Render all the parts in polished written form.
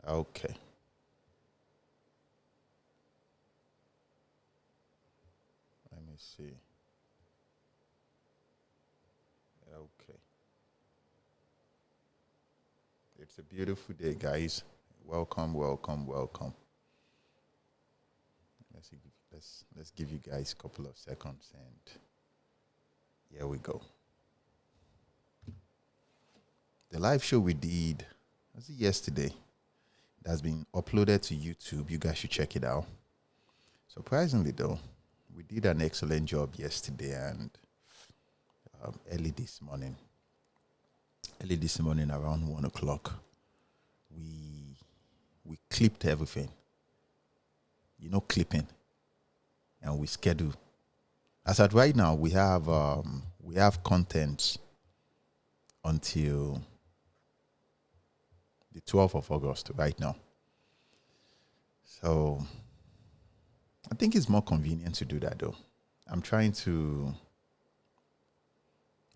Okay. Let me see. Okay. It's a beautiful day, guys. Welcome, welcome, welcome. Let's give you guys a couple of seconds, and here we go. The live show we did was it yesterday. It has been uploaded to YouTube. You guys should check it out. Surprisingly, though, we did an excellent job yesterday and early this morning. Early this morning, around 1 o'clock, we clipped everything. Clipping, and we schedule. As at right now, we have content until the 12th of August right now. So I think it's more convenient to do that though. I'm trying to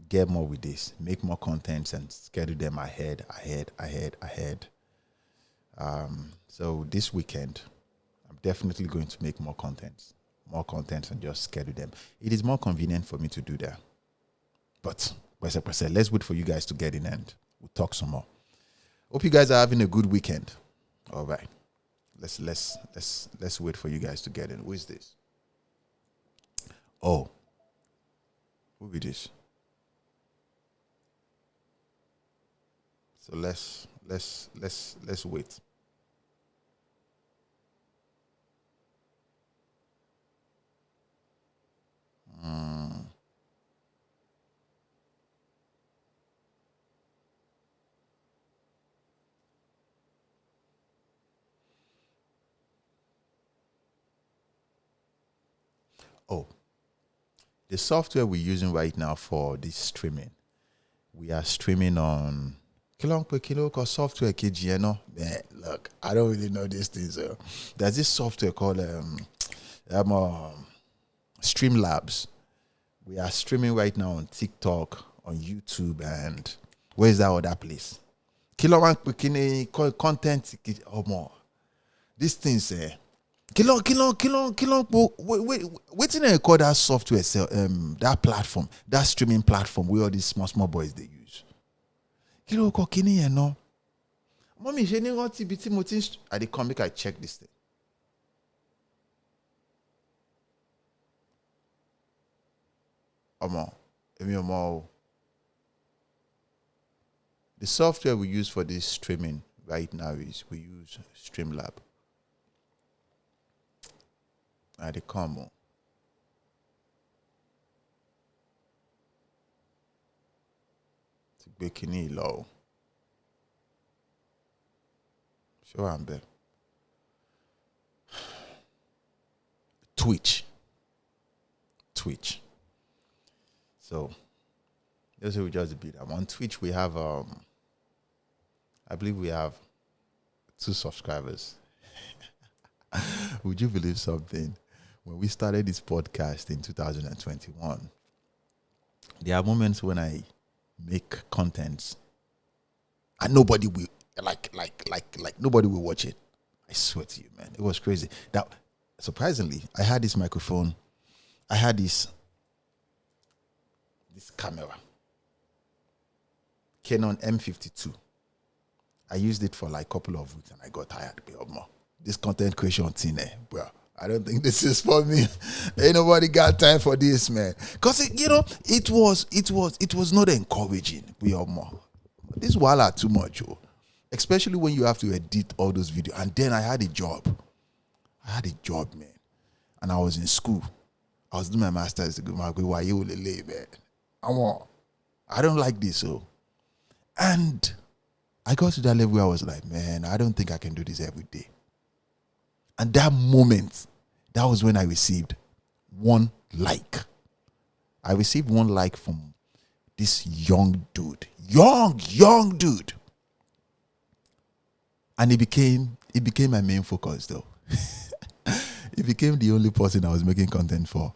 get more with this, make more contents and schedule them ahead. So this weekend, I'm definitely going to make more contents and just schedule them. It is more convenient for me to do that. But let's wait for you guys to get in and we'll talk some more. Hope you guys are having a good weekend. All right. Let's wait for you guys to get in. Who is this? Oh. Who is this? So let's wait. Oh, the software we're using right now for this streaming, we are streaming on Kilo software KGN. Man, look, I don't really know these things. There's this software called Streamlabs. We are streaming right now on TikTok, on YouTube, and where's that other place? Content. Oh, more. These things, Wait, waiting to call that software, that platform, that streaming platform where all these small boys they use. No. Mommy, je n'ai pas TBT motin. I dey come make I check this thing. The software we use for this streaming right now is we use Streamlab. I dey come on. To Bikini low. Sure, I'm there. Twitch. So this will just be that. On Twitch we have I believe we have 2 subscribers. Would you believe something? When we started this podcast in 2021, there are moments when I make contents and nobody will like nobody will watch it. I swear to you, man. It was crazy. That surprisingly, I had this microphone. I had this camera. Canon M52. I used it for like a couple of weeks and I got tired. This content creation thing, bro. I don't think this is for me. Ain't nobody got time for this, man. Cause it was not encouraging. This wala too much, especially when you have to edit all those videos. And then I had a job, man, and I was in school. I was doing my master's degree. Man, I don't like this, and I got to that level where I was like, man, I don't think I can do this every day. And that moment, that was when I received 1 like. I received 1 like from this young dude. Young dude. And it became my main focus though. It became the only person I was making content for.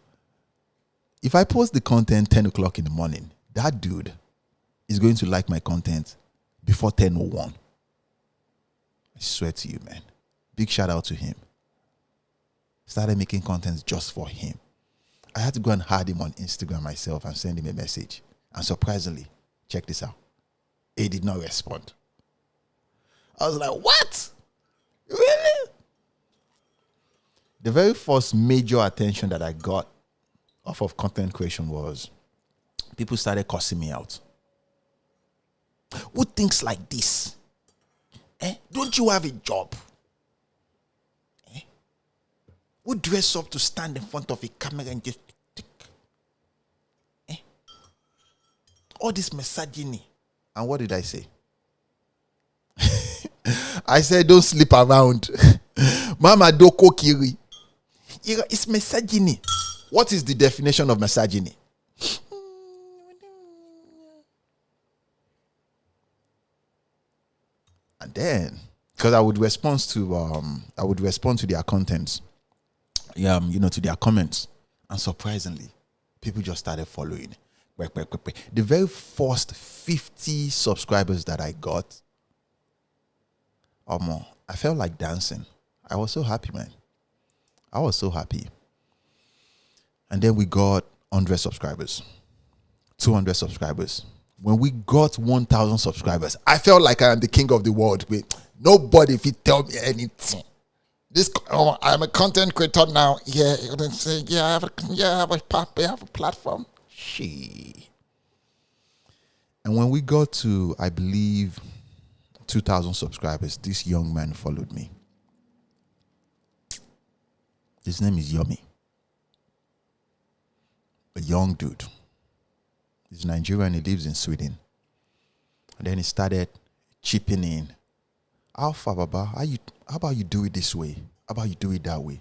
If I post the content 10 o'clock in the morning, that dude is going to like my content before 10:01. I swear to you, man. Big shout out to him. Started making content just for him. I had to go and add him on Instagram myself and send him a message. And surprisingly, check this out. He did not respond. I was like, what? Really? The very first major attention that I got off of content creation was people started cussing me out. Who thinks like this? Don't you have a job? Who dress up to stand in front of a camera and just tick? All this misogyny. And what did I say? I said, don't sleep around. Mama doko kiri. It's misogyny. What is the definition of misogyny? And then, because I would respond to their contents, to their comments, and surprisingly, people just started following. The very first 50 subscribers that I got, I felt like dancing. I was so happy, man. I was so happy. And then we got 100 subscribers, 200 subscribers. When we got 1,000 subscribers, I felt like I am the king of the world. Wait, nobody if you tell me anything. I'm a content creator now. Yeah, you can say, I have a platform. And when we got to, I believe, 2,000 subscribers, this young man followed me. His name is Yomi. A young dude. He's Nigerian. He lives in Sweden. And then he started chipping in. Alpha, Baba, how about you do it this way? How about you do it that way?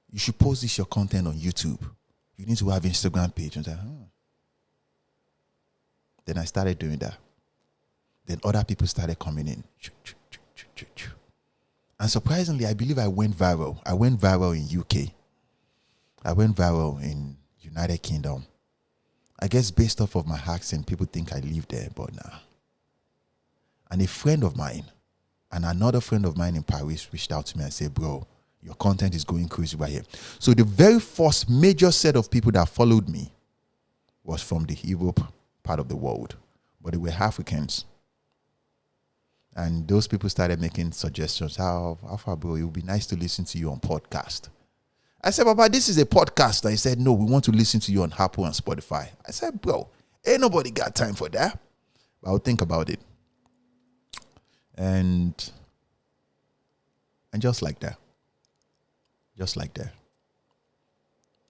You should post this your content on YouTube. You need to have Instagram page. And I was like, Then I started doing that. Then other people started coming in. And surprisingly, I believe I went viral. I went viral in UK. I went viral in United Kingdom. I guess based off of my accent, people think I live there, but nah. And a friend of mine, and another friend of mine in Paris reached out to me and said, bro, your content is going crazy right here. So the very first major set of people that followed me was from the Europe part of the world, but they were Africans. And those people started making suggestions. How far, bro, it would be nice to listen to you on podcast. I said, Baba, this is a podcast. He said, no, we want to listen to you on Apple and Spotify. I said, bro, ain't nobody got time for that. But I'll think about it. And just like that. Just like that.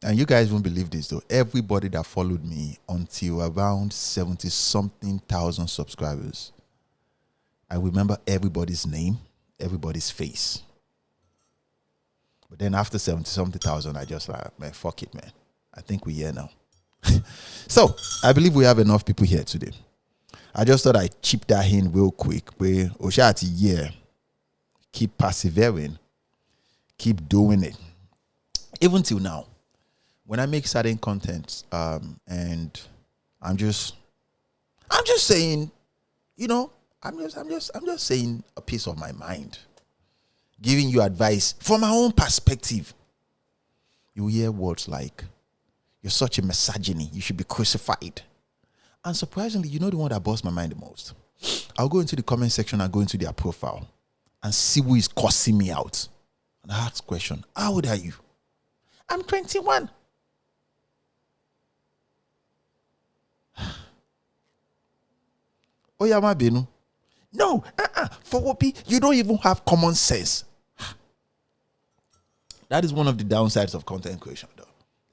And you guys won't believe this though. Everybody that followed me until around 70-something thousand subscribers, I remember everybody's name, everybody's face. But then after 70-something thousand, I just like, man, fuck it, man. I think we're here now. So, I believe we have enough people here today. I just thought I'd chip that in real quick. Where Oshati, yeah, keep persevering, keep doing it. Even till now, when I make certain content, and I'm just saying, I'm just saying a piece of my mind, giving you advice from my own perspective. You hear words like, you're such a misogyny, you should be crucified. And surprisingly, you know the one that bothers my mind the most? I'll go into the comment section and go into their profile and see who is cussing me out. And I ask the question, how old are you? I'm 21. Oh, yeah, my Benu. No, for Whoopi, you don't even have common sense. That is one of the downsides of content creation, though.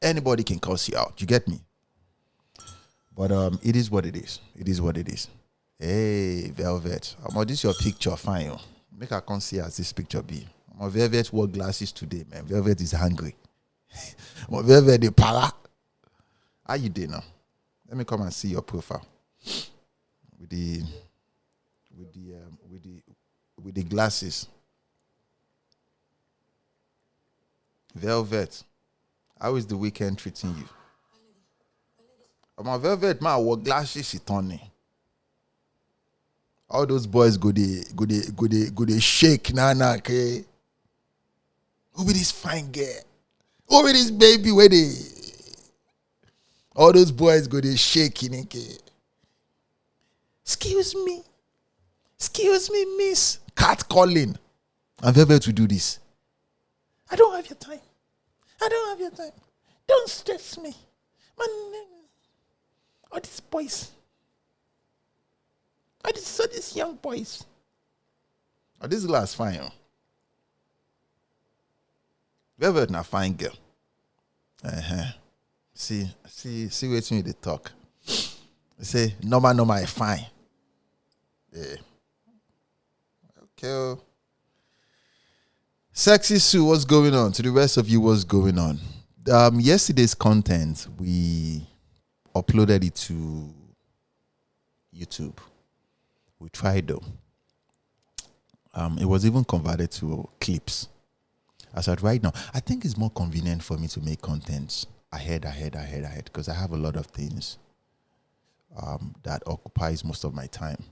Anybody can cuss you out. You get me? But it is what it is. It is what it is. Hey, Velvet. This is your picture, fine. Make I come see as this picture be. Velvet wore glasses today, man. Velvet is hungry. Velvet the para. How you doing now? Let me come and see your profile. With the glasses. Velvet, how is the weekend treating you? My Velvet, my wore glasses, it on me. All those boys go they shake nah okay. Who be this fine girl? Who be this baby where they? All those boys go they shake in okay. Excuse me, miss. Cat calling. I'm very to do this. I don't have your time. Don't stress me. Man, all these boys. These young boys. Oh, this girl is fine. Velvet na fine girl. See waiting they talk. They say normal fine. Yeah. Okay. Sexy Sue, what's going on? To the rest of you, what's going on? Yesterday's content, we uploaded it to YouTube. We tried though. It was even converted to clips. As at right now, I think it's more convenient for me to make contents ahead because I have a lot of things that occupies most of my time.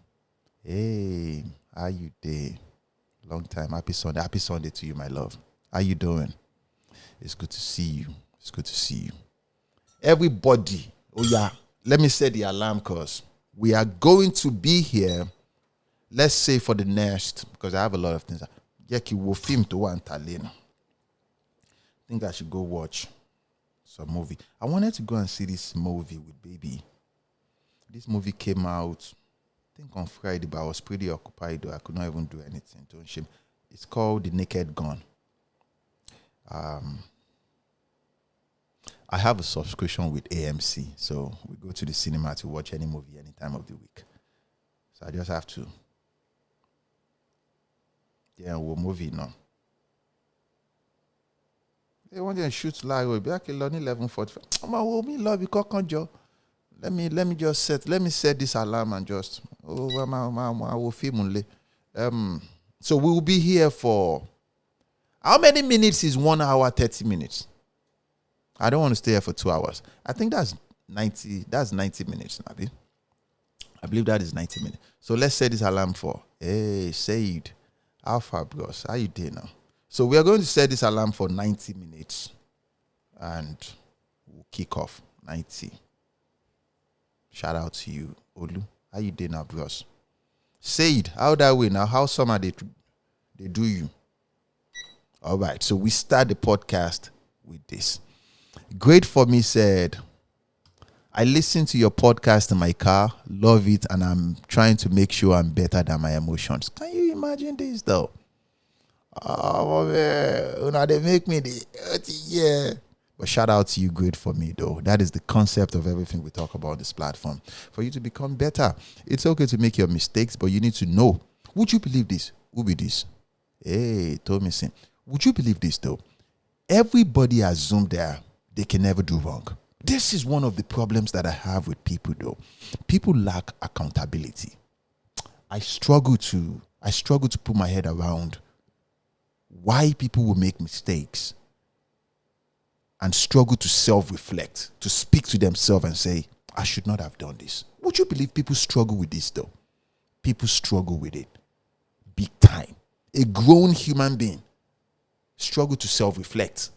Hey, how you doing? Long time. Happy Sunday to you, my love. How you doing? It's good to see you. Everybody, oh yeah, let me set the alarm because we are going to be here, let's say for the next, because I have a lot of things. Yeki will film to one Talina. I think I should go watch some movie. I wanted to go and see this movie with baby. This movie came out, I think on Friday, but I was pretty occupied though. I could not even do anything. Don't shame. It's called The Naked Gun. I have a subscription with AMC, so we go to the cinema to watch any movie any time of the week. So I just have to. Yeah, we'll movie now. They want to shoot live. We'll be like 11:45. We'll be love you. Let me just set this alarm and just I will film only. So we will be here for how many minutes is 1 hour 30 minutes? I don't want to stay here for 2 hours. I think that's 90 minutes, Nabi. I believe that is 90 minutes. So let's set this alarm for Said. Alpha bros. How you doing now? So we are going to set this alarm for 90 minutes and we'll kick off 90. Shout out to you, Olu. How you doing now, bros? Said, how that way now? How summer they do you? All right, so we start the podcast with this. Great for me said, I listen to your podcast in my car, love it, and I'm trying to make sure I'm better than my emotions. Can you imagine this though? Oh man, they make me yeah. But shout out to you, great for me though. That is the concept of everything we talk about on this platform. For you to become better. It's okay to make your mistakes, but you need to know. Would you believe this? Who be this? Hey, Tommy Sin. Would you believe this though? Everybody assumed that they can never do wrong. This is one of the problems that I have with people though. People lack accountability. I struggle to put my head around why people will make mistakes and struggle to self-reflect, to speak to themselves and say, I should not have done this. Would you believe people struggle with this though? People struggle with it. Big time. A grown human being struggle to self-reflect.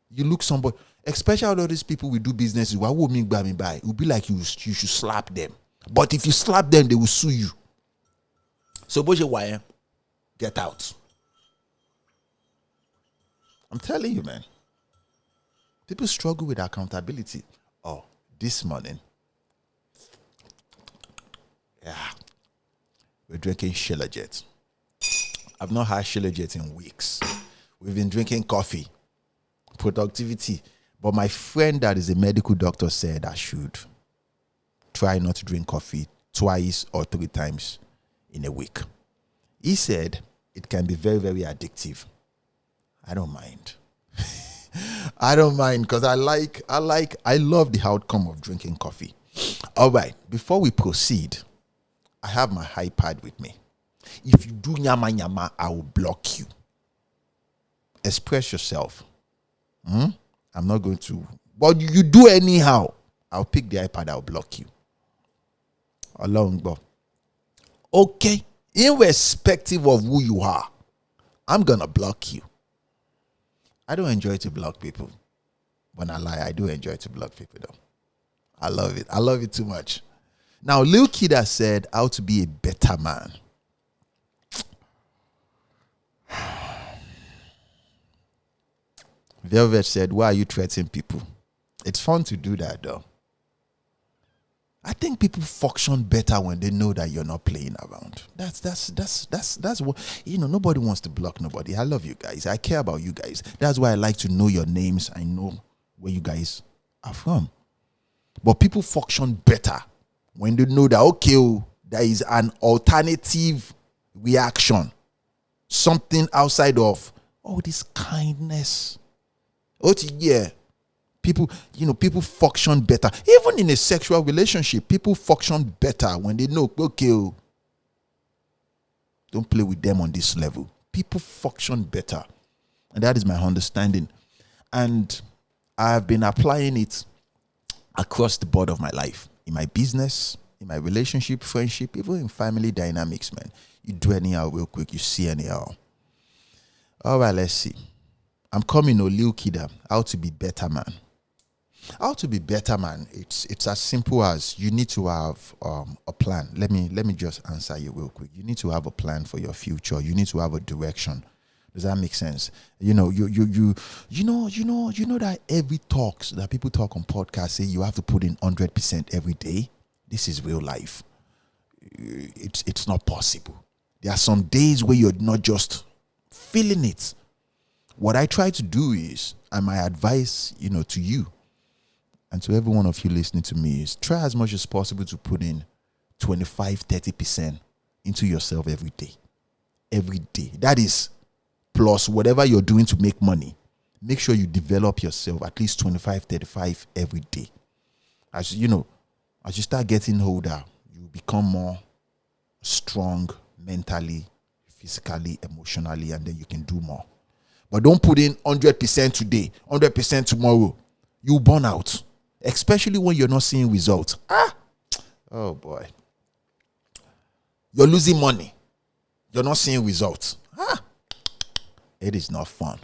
You look somebody, especially all these people we do business with, why would me buy? It would be like you should slap them. But if you slap them, they will sue you. So why? Get out. I'm telling you, man. People struggle with accountability. Oh, this morning, we're drinking Shilajit. I've not had Shilajit in weeks. We've been drinking coffee. Productivity. But my friend that is a medical doctor said I should try not to drink coffee twice or 3 times in a week. He said it can be very, very addictive. I don't mind. I don't mind because I love the outcome of drinking coffee. All right, before we proceed, I have my iPad with me. If you do nyama, I will block you. Express yourself. I'm not going to, but you do anyhow. I'll pick the iPad, I'll block you. Along, Okay? Irrespective of who you are, I'm gonna block you. I don't enjoy to block people. When I lie, I do enjoy to block people though. I love it. I love it too much. Now, Lil Kida said how to be a better man. Velvet said, why are you threatening people? It's fun to do that though. I think people function better when they know that you're not playing around. That's what, nobody wants to block nobody. I love you guys. I care about you guys. That's why I like to know your names. I know where you guys are from. But people function better when they know that, okay, there is an alternative reaction. Something outside of, this kindness. Yeah. People function better. Even in a sexual relationship, people function better when they know, okay, don't play with them on this level. People function better. And that is my understanding. And I've been applying it across the board of my life. In my business, in my relationship, friendship, even in family dynamics, man. You do anyhow real quick, you see anyhow. All right, let's see. I'm coming, Lil Kida, how to be better man. How to be better man, it's as simple as you need to have a plan. Let me just answer you real quick. You need to have a plan for your future. You need to have a direction. Does that make sense? You know that every talks that people talk on podcasts say you have to put in 100% every day. This is real life. It's not possible. There are some days where you're not just feeling it. What I try to do is, and my advice, to you and to every one of you listening to me is try as much as possible to put in 25-30% into yourself every day. Every day. That is plus whatever you're doing to make money. Make sure you develop yourself at least 25-35 every day. As you start getting older, you become more strong mentally, physically, emotionally, and then you can do more. But don't put in 100% today, 100% tomorrow. You burn out. Especially when you're not seeing results. Oh boy. You're losing money. You're not seeing results. It is not fun.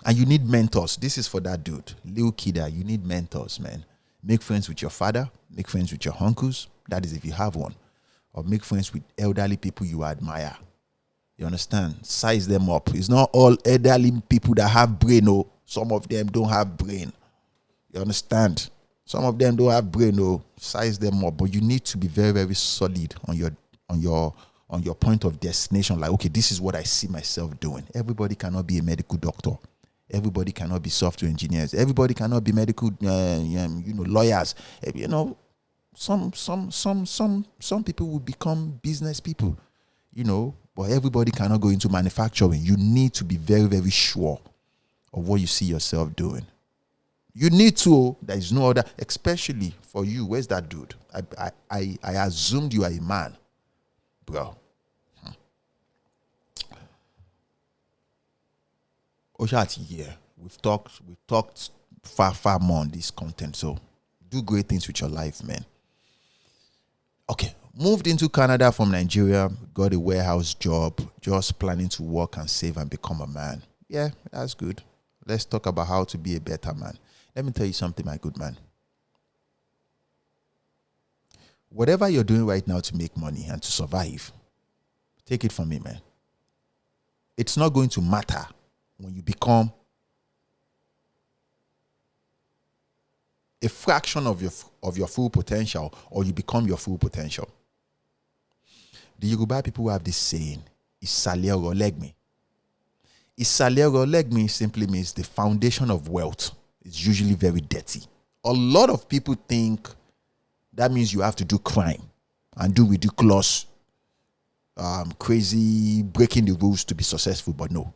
And you need mentors. This is for that dude. Lil Kida, you need mentors, man. Make friends with your father. Make friends with your uncles. That is if you have one. Or make friends with elderly people you admire. You understand? Size them up. It's not all elderly people that have brain. Oh, some of them don't have brain. You understand? Some of them don't have brain. Oh, size them up. But you need to be very, very solid on your point of destination. Like, okay, this is what I see myself doing. Everybody cannot be a medical doctor. Everybody cannot be software engineers. Everybody cannot be medical, lawyers. Some people will become business people. But everybody cannot go into manufacturing. You need to be very, very sure of what you see yourself doing. You need to. There is no other, especially for you. Where's that dude? I assumed you are a man, bro. Oshati, yeah. We've talked far more on this content. So do great things with your life, man. Okay. Moved into Canada from Nigeria, got a warehouse job, just planning to work and save and become a man. Yeah, that's good. Let's talk about how to be a better man. Let me tell you something, my good man. Whatever you're doing right now to make money and to survive, take it from me, man. It's not going to matter when you become a fraction of your full potential or you become your full potential. The Yoruba people have this saying, Isale oro legmi. Isale oro legmi simply means the foundation of wealth is usually very dirty. A lot of people think that means you have to do crime and do ridiculous, crazy, breaking the rules to be successful. But no,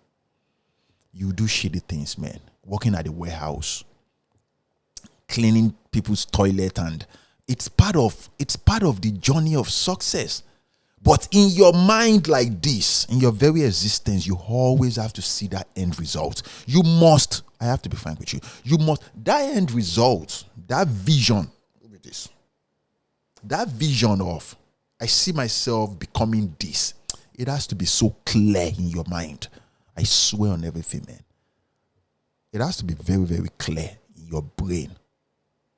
you do shitty things, man. Working at a warehouse, cleaning people's toilet, and it's part of the journey of success. But in your mind like this, in your very existence, you always have to see that end result. You must, I have to be frank with you, that end result, that vision, look at this, that vision of I see myself becoming this. It has to be so clear in your mind. I swear on everything, man. It has to be very, very clear in your brain.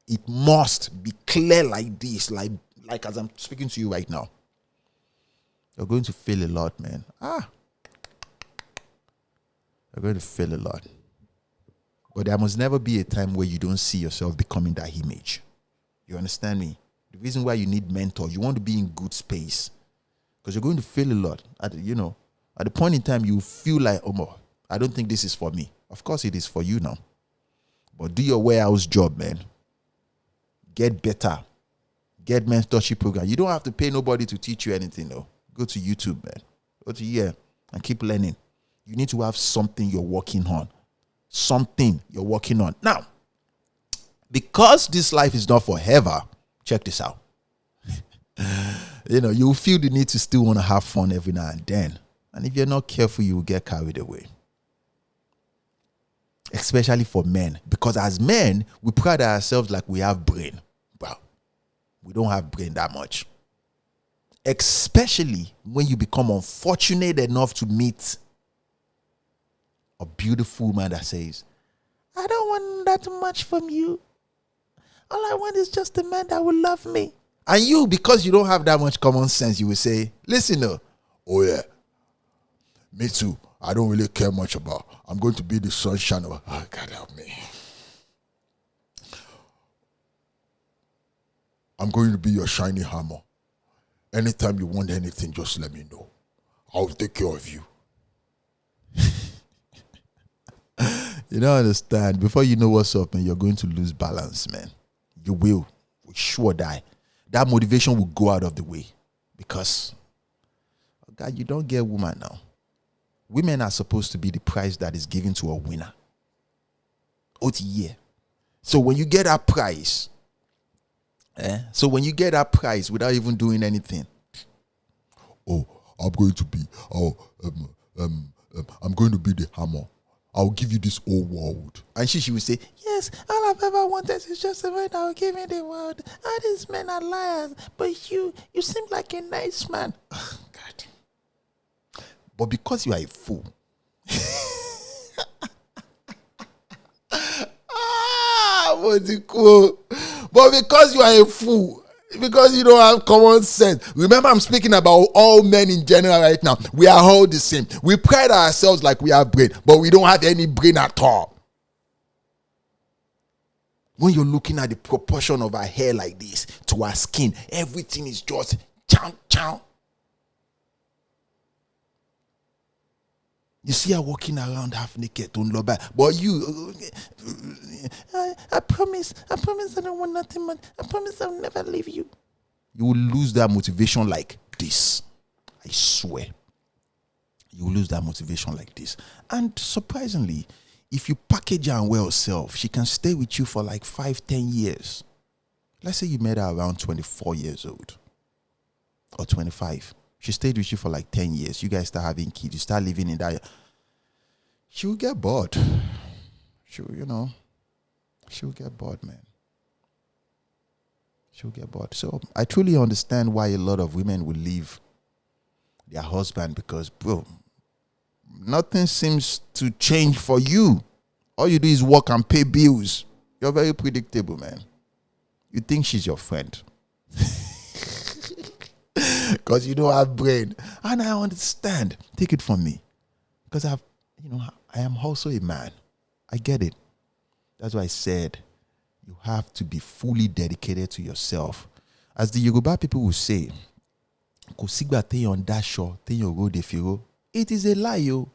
It must be clear like this, like as I'm speaking to you right now. You're going to fail a lot, man. You're going to fail a lot. But there must never be a time where you don't see yourself becoming that image. You understand me? The reason why you need mentors, you want to be in good space. Because you're going to fail a lot. At the point in time, you feel like, I don't think this is for me. Of course it is for you now. But do your warehouse job, man. Get better. Get mentorship program. You don't have to pay nobody to teach you anything, though. Go to YouTube, man. Go to here and keep learning. You need to have something you're working on. Something you're working on. Now, because this life is not forever, check this out. You feel the need to still want to have fun every now and then. And if you're not careful, you will get carried away. Especially for men. Because as men, we pride ourselves like we have brain. Well, we don't have brain that much. Especially when you become unfortunate enough to meet a beautiful woman that says, I don't want that much from you. All I want is just a man that will love me. And you, because you don't have that much common sense, you will say, listen, oh yeah, me too. I don't really care much about. I'm going to be the sunshine of. Oh, God help me. I'm going to be your shiny hammer. Anytime you want anything, just let me know. I'll take care of you. You don't understand. Before you know what's up, man, you're going to lose balance, man. You will. For sure die. That motivation will go out of the way. Because, oh God, you don't get woman now. Women are supposed to be the prize that is given to a winner. OTA. So when you get that prize, without even doing anything, I'm going to be the hammer. I'll give you this whole world. And she will say, yes, all I've ever wanted is just a man that will give me the world. All these men are liars. But you seem like a nice man. Oh, God. But because you are a fool. What's it cool? But because you are a fool, because you don't have common sense. Remember, I'm speaking about all men in general right now. We are all the same. We pride ourselves like we have brain, but we don't have any brain at all. When you're looking at the proportion of our hair like this to our skin, everything is just chow chow. You see her walking around half naked, don't love her. But you, I promise I don't want nothing much. I promise I'll never leave you. You will lose that motivation like this. I swear. You will lose that motivation like this. And surprisingly, if you package her and well self, she can stay with you for like 5-10 years. Let's say you met her around 24 years old. Or 25. She stayed with you for like 10 years. You guys start having kids. You start living in that. She will get bored. She will get bored, man. She will get bored. So I truly understand why a lot of women will leave their husband because, bro, nothing seems to change for you. All you do is work and pay bills. You're very predictable, man. You think she's your friend. Because you don't have brain. And I understand. Take it from me. Because I am also a man. I get it. That's why I said you have to be fully dedicated to yourself. As the Yoruba people will say, it is a lie, yo.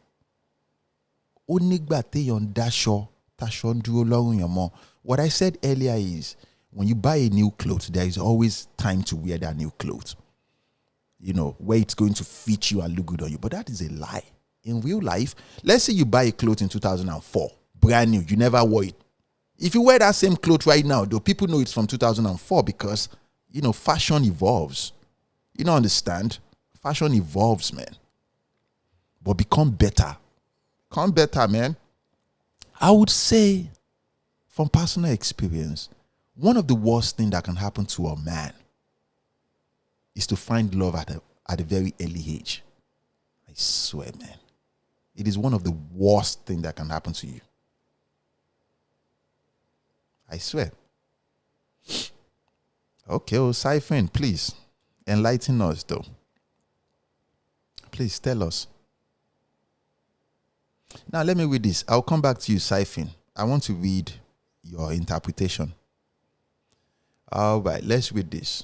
What I said earlier is, when you buy a new clothes, there is always time to wear that new clothes. Where it's going to fit you and look good on you. But that is a lie. In real life, let's say you buy a clothes in 2004, brand new, you never wore it. If you wear that same clothes right now, though, people know it's from 2004 because, fashion evolves. You don't understand? Fashion evolves, man. But become better. Become better, man. I would say, from personal experience, one of the worst things that can happen to a man is to find love at a very early age. I swear, man. It is one of the worst things that can happen to you. I swear. Okay, Siphon, please enlighten us though. Please tell us. Now let me read this. I'll come back to you, Siphon. I want to read your interpretation. All right, let's read this.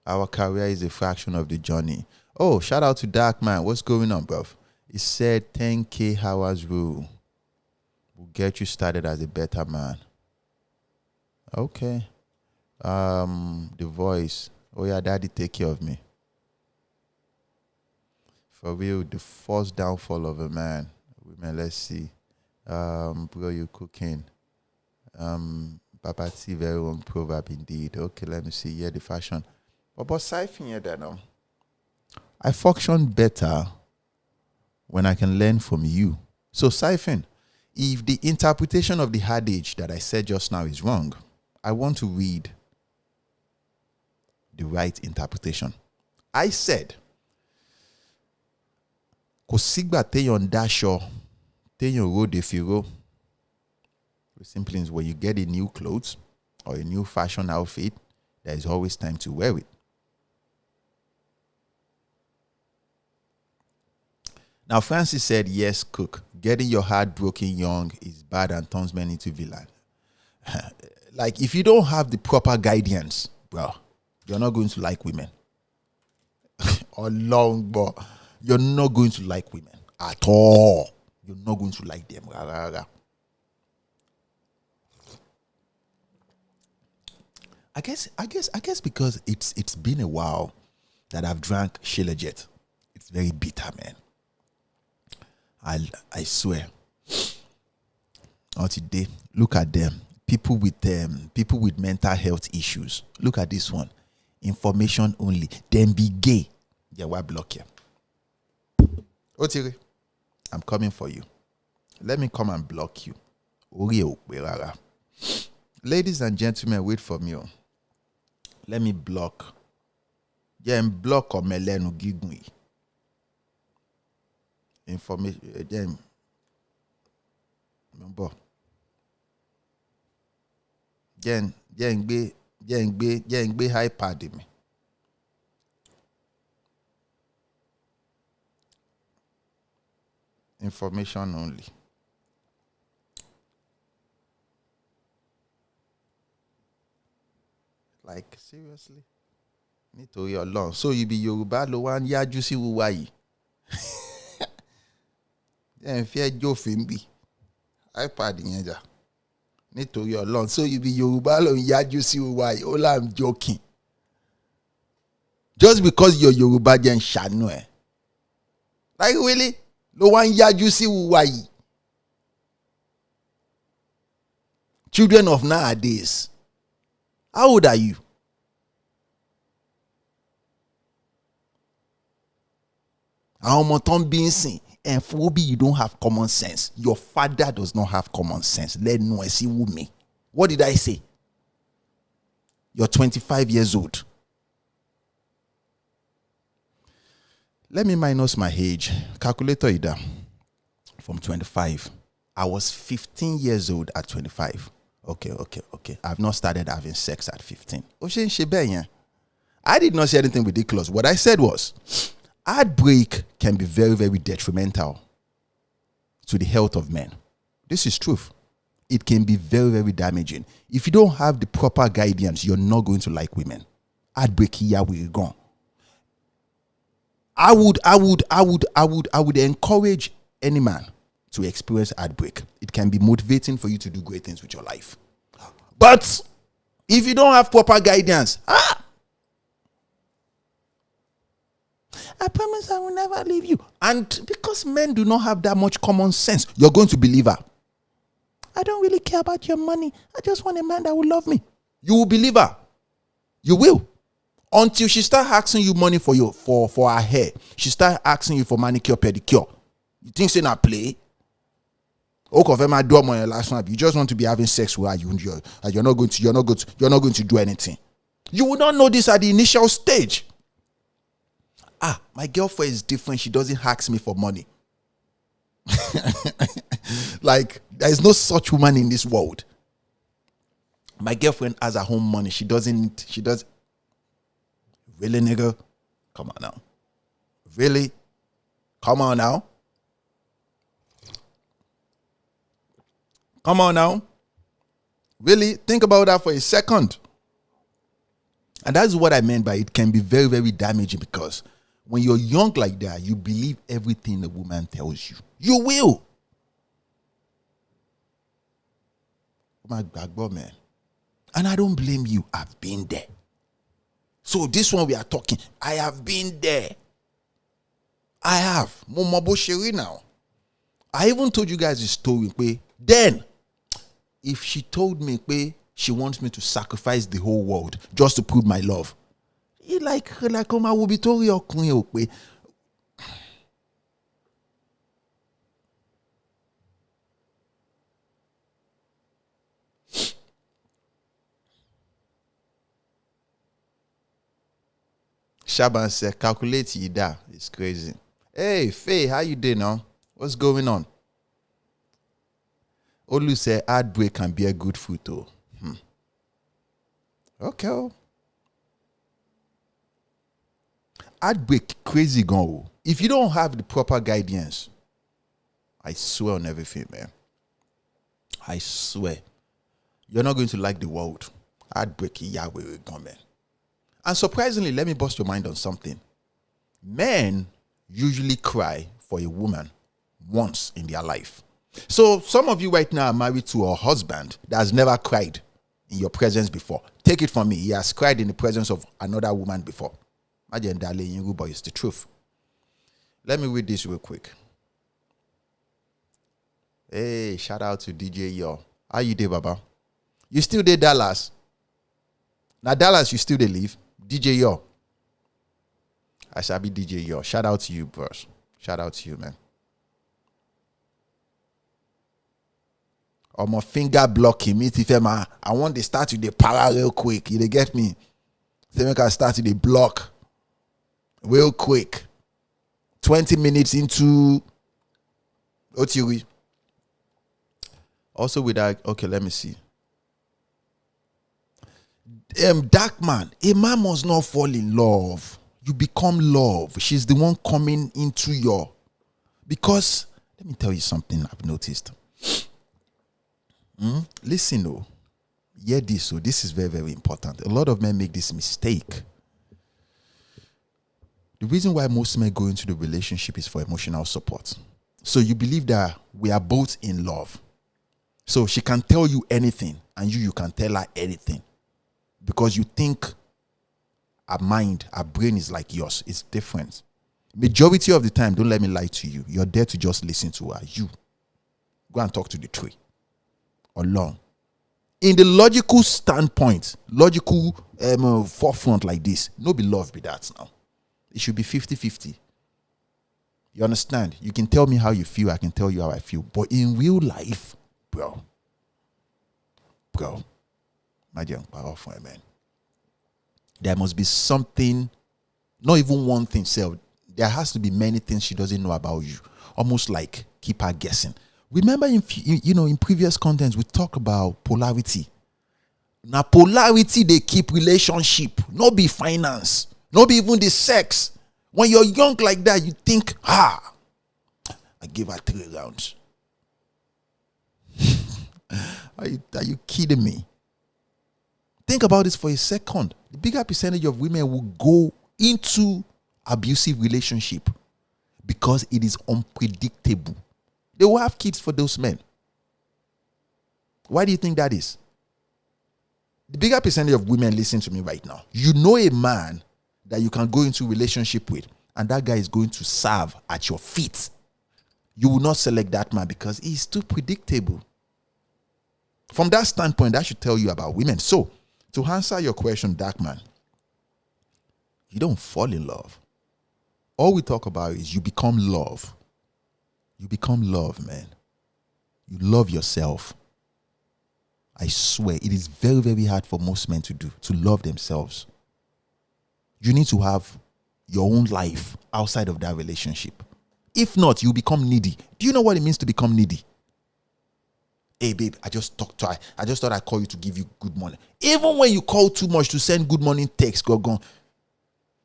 Our career is a fraction of the journey. Oh, shout out to Dark Man. What's going on, bro? He said 10K hours rule will get you started as a better man. Okay. The voice. Oh yeah, daddy, take care of me. For real, the first downfall of a man. Women, let's see. Bro, you cooking. Papa T, very own proverb indeed. Okay, let me see. Yeah, the fashion. But Siphon here that now. I function better when I can learn from you. So Siphon, if the interpretation of the hard age that I said just now is wrong, I want to read the right interpretation. I said, kò sígbà téèyàn dáṣọ téèyàn ròde fìró. It simply means when you get a new clothes or a new fashion outfit, there is always time to wear it. Now, Francis said, yes, Cook. Getting your heart broken young is bad and turns men into villain. Like, if you don't have the proper guidance, bro, you're not going to like women. Or long, but you're not going to like women at all. You're not going to like them. I guess because it's been a while that I've drank Shilajit. It's very bitter, man. I swear. Today, look at them. People with mental health issues. Look at this one. Information only. Then be gay. Yeah, why block you? Otiri, I'm coming for you. Let me come and block you. Ladies and gentlemen, wait for me. Let me block. Yeah, and block or melenu gigui. Information. Then. Remember. Jen be high party me. Information only. Like, seriously? Nítorí Ọlọ́run. So you be Yorùbá ló wá ń yájú sí wúwa yìí. Ẹ ń fi ẹjọ́ òfin bí. iPad yẹn jà. Nítorí Ọlọ́run. So you be Yorùbá ló ń yájú sí wúwa yìí. All I'm joking. Just because you're Yorùbá jẹ́ ń ṣàánú ẹ̀. Like, really? Ló wá ń yájú sí wúwa yìí. Children of nowadays. How old are you? Àwọn ọmọ tó ń bí ń sìn. And Fobi, you don't have common sense. Your father does not have common sense. Let no see me. What did I say? You're 25 years old. Let me minus my age. Calculator Ida. From 25. I was 15 years old at 25. Okay. I've not started having sex at 15. I did not say anything ridiculous. What I said was, heartbreak can be very, very detrimental to the health of men. This is truth. It can be very, very damaging. If you don't have the proper guidance, you're not going to like women. Heartbreak here will go. I would encourage any man to experience heartbreak. It can be motivating for you to do great things with your life. But if you don't have proper guidance, I promise I will never leave you. And because men do not have that much common sense, you're going to believe her. I don't really care about your money. I just want a man that will love me. You will believe her. You will. Until she start asking you money for her hair. She start asking you for manicure, pedicure. You think say not play? You just want to be having sex with her. You're not going to do anything. You will not know this at the initial stage. My girlfriend is different. She doesn't ask me for money. Like, there is no such woman in this world. My girlfriend has her own money. She does. Really, nigga? Come on now. Really? Come on now. Come on now. Really? Think about that for a second. And that's what I meant by it can be very, very damaging, because when you're young like that, you believe everything a woman tells you. You will. My God, man. And I don't blame you. I've been there. So this one we are talking, I have been there. I have. Momabo Sheri now. I even told you guys a story. Then, if she told me she wants me to sacrifice the whole world just to prove my love, like I will be told you. Shaban said, calculate Ida. It's crazy. Hey, Faye, how you doing now? What's going on? Olu said, heartbreak can be a good fruit, though. Okay. Heartbreak, crazy go. If you don't have the proper guidance, I swear on everything, man. I swear. You're not going to like the world. Heartbreak, Yahweh will come, man. And surprisingly, let me bust your mind on something. Men usually cry for a woman once in their life. So some of you right now are married to a husband that has never cried in your presence before. Take it from me. He has cried in the presence of another woman before. Imagine that, but it's the truth. Let me read this real quick. Hey, shout out to DJ Yo. How you doing, Baba? You still there, Dallas? Now, Dallas, you still there live? DJ Yo. I shall be DJ Yo. Shout out to you, bros. Shout out to you, man. Or my finger blocking me. I want to start with the para real quick. You get me? So I can start with the block real quick. 20 minutes into OTV. Also with that, okay, let me see. Dark man, a man must not fall in love. You become love. She's the one coming into your. Because let me tell you something I've noticed. Listen, oh, hear this. So this is very, very important. A lot of men make this mistake. The reason why most men go into the relationship is for emotional support. So you believe that we are both in love. So she can tell you anything, and you can tell her anything. Because you think her mind, her brain is like yours. It's different. Majority of the time, don't let me lie to you. You're there to just listen to her. You go and talk to the tree. Alone. In the logical standpoint, logical forefront like this, no be love be that now. It should be 50-50. You understand? You can tell me how you feel. I can tell you how I feel. But in real life, bro, my dear, powerful man. There must be something, not even one thing, self. There has to be many things she doesn't know about you. Almost like keep her guessing. Remember, in previous contents, we talk about polarity. Now, polarity, they keep relationship. Not be finance. Not be even the sex. When you're young like that, you think, I give her 3 rounds. Are you kidding me? Think about this for a second. The bigger percentage of women will go into abusive relationship because it is unpredictable. They will have kids for those men. Why do you think that is? The bigger percentage of women listen to me right now. You know a man that you can go into a relationship with, and that guy is going to serve at your feet. You will not select that man because he's too predictable. From that standpoint, that should tell you about women. So, to answer your question, dark man, you don't fall in love. All we talk about is you become love. You become love, man. You love yourself. I swear, it is very, very hard for most men to do, to love themselves. You need to have your own life outside of that relationship. If not, you become needy. Do you know what it means to become needy? Hey, babe, I just thought I'd call you to give you good morning. Even when you call too much to send good morning text, go.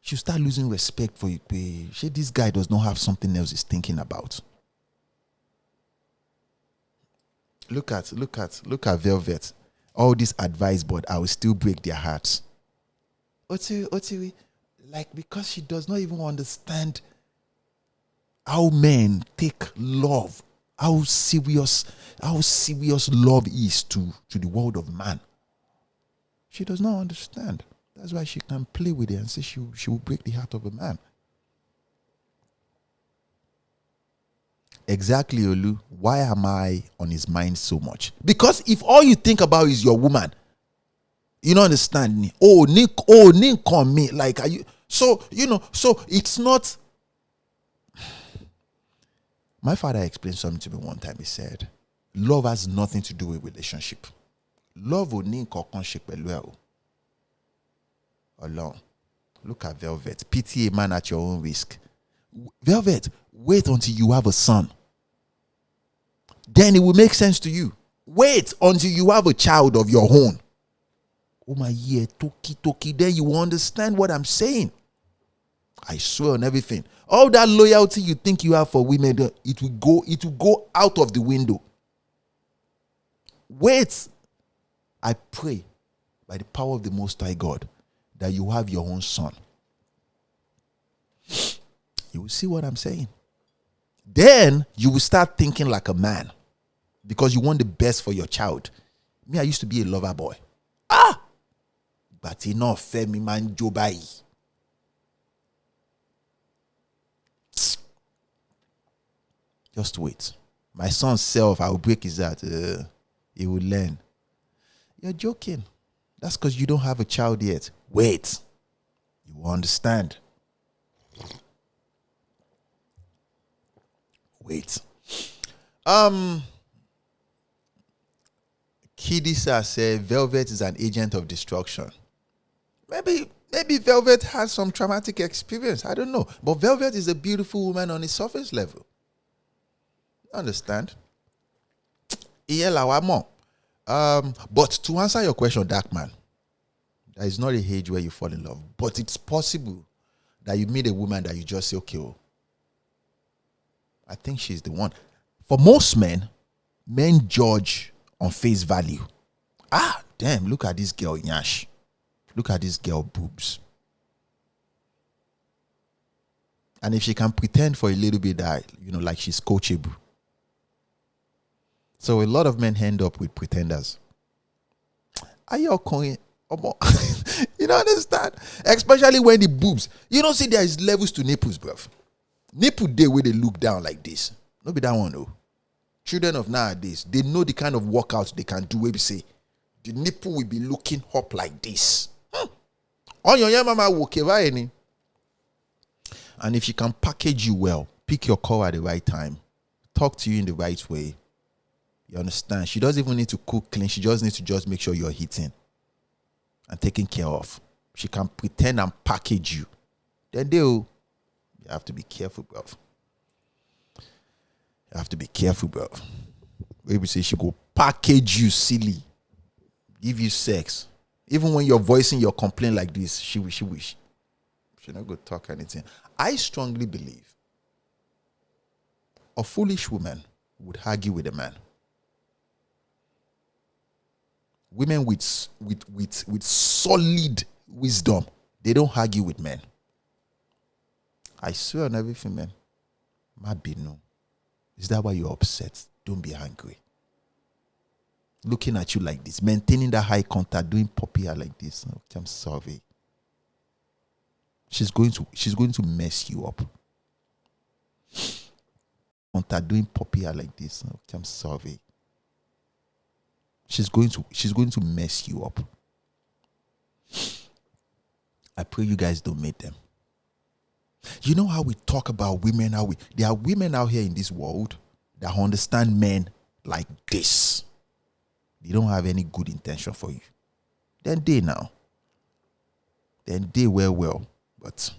She'll start losing respect for you. This guy does not have something else he's thinking about. Look at Velvet. All this advice, but I will still break their hearts. Otiri, like, because she does not even understand how men take love, how serious love is to the world of man. She does not understand. That's why she can play with it and say she will break the heart of a man. Exactly, Olu. Why am I on his mind so much? Because if all you think about is your woman, you don't understand me. Nick on me. Like, are you? So, so it's not. My father explained something to me one time. He said, love has nothing to do with relationship. Love will need alone. Look at Velvet. Pity a man at your own risk. Velvet, wait until you have a son. Then it will make sense to you. Wait until you have a child of your own. Oh my yeah, toki. Then you will understand what I'm saying. I swear on everything. All that loyalty you think you have for women, it will go out of the window. Wait. I pray by the power of the Most High God that you have your own son. You will see what I'm saying. Then you will start thinking like a man because you want the best for your child. Me, I used to be a lover boy. But enough, Femi man Jobai. Just wait. My son's self, I will break his heart. He will learn. You're joking. That's because you don't have a child yet. Wait. You will understand. Wait. Kidisa said Velvet is an agent of destruction. Maybe Velvet has some traumatic experience. I don't know. But Velvet is a beautiful woman on the surface level. Understand? But to answer your question, Dark Man, there is not a age where you fall in love. But it's possible that you meet a woman that you just say, okay, I think she's the one. For most men judge on face value. Damn, look at this girl, Nyash. Look at this girl, boobs. And if she can pretend for a little bit that, like she's coachable. So a lot of men end up with pretenders. Are you all calling? You don't understand? Especially when the boobs. You don't see there is levels to nipples, bruv. Nipple day where they look down like this. No be that one, though. Children of nowadays, they know the kind of workouts they can do where we say the nipple will be looking up like this. On your mama woke any. And if she can package you well, pick your call at the right time, talk to you in the right way. You understand? She doesn't even need to cook clean. She just needs to make sure you're eating and taken care of. She can pretend and package you. Then you have to be careful, bro. You have to be careful, bro. Maybe say she go package you silly, give you sex. Even when you're voicing your complaint like this, she wish. She not go talk anything. I strongly believe a foolish woman would argue with a man. Women with solid wisdom, they don't argue with men. I swear on everything, man. No. Is that why you're upset? Don't be angry. Looking at you like this, maintaining that high contact, doing poppy hair like this. I'm sorry. She's going to mess you up. Contact doing poppy hair like this. I'm sorry. She's going to mess you up. I pray you guys don't meet them. You know how we talk about women, there are women out here in this world that understand men like this. They don't have any good intention for you. Then they now. Then they well. But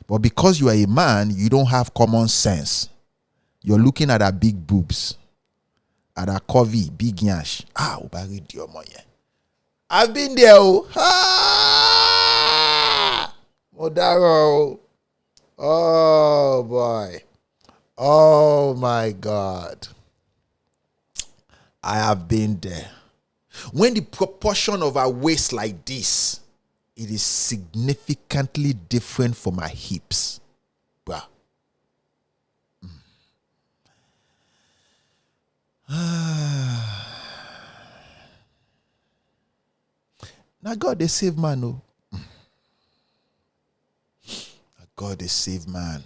but because you are a man, you don't have common sense. You're looking at her big boobs, at her curvy, big yash. I've been there. Modaro. Oh boy. Oh my God. I have been there. When the proportion of her waist like this, it is significantly different from my hips. Bruh. Now God, they save man, oh. God, they save man.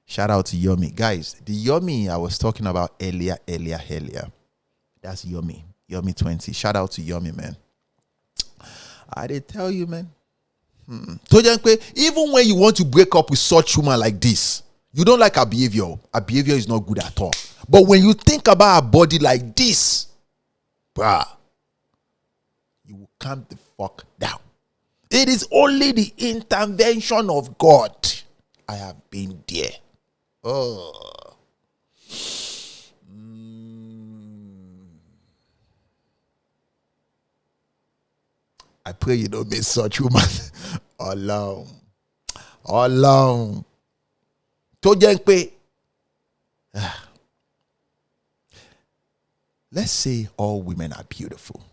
Shout out to Yomi. Guys, the Yomi I was talking about earlier. That's Yomi. Yomi 20. Shout out to Yomi, man. I did tell you, man. Even when you want to break up with such woman like this, you don't like her behavior. Her behavior is not good at all. But when you think about her body like this, bruh, you will calm the fuck down. It is only the intervention of God. I have been there. I pray you don't miss such woman alone. Let's say all women are beautiful.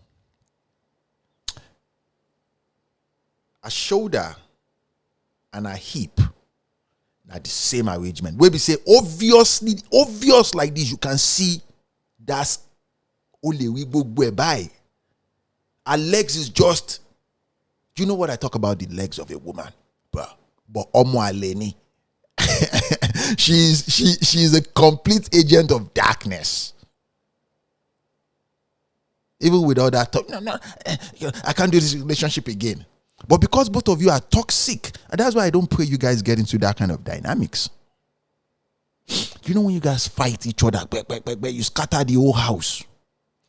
A shoulder and a hip are the same arrangement. Where we say obvious like this, you can see that's only we go by. Her legs is just. Do you know what I talk about the legs of a woman, bro? But Omo Aleni, she's a complete agent of darkness. Even with all that talk, no, I can't do this relationship again. But because both of you are toxic, and that's why I don't pray you guys get into that kind of dynamics. You know when you guys fight each other, you scatter the whole house.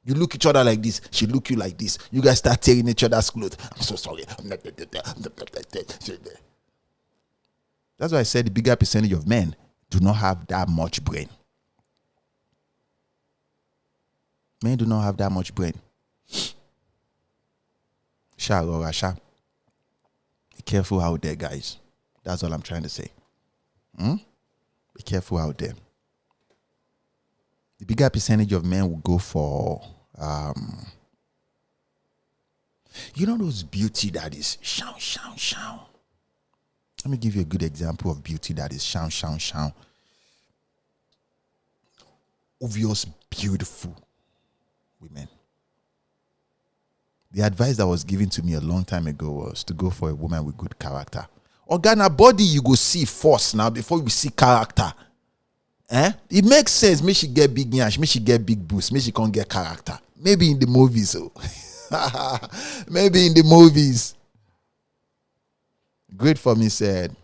You look each other like this, she look you like this. You guys start tearing each other's clothes. I'm so sorry. That's why I said the bigger percentage of men do not have that much brain. Men do not have that much brain. Sha. Be careful out there, guys. That's all I'm trying to say. Be careful out there. The bigger percentage of men will go for, you know those beauty that is shao. Let me give you a good example of beauty that is shao. Obvious, beautiful women. The advice that was given to me a long time ago was to go for a woman with good character. Organa body you go see first now before you see character. It makes sense. May she get big yash, may she get big boost, may she can't get character. Maybe in the movies, maybe in the movies. Great for me said,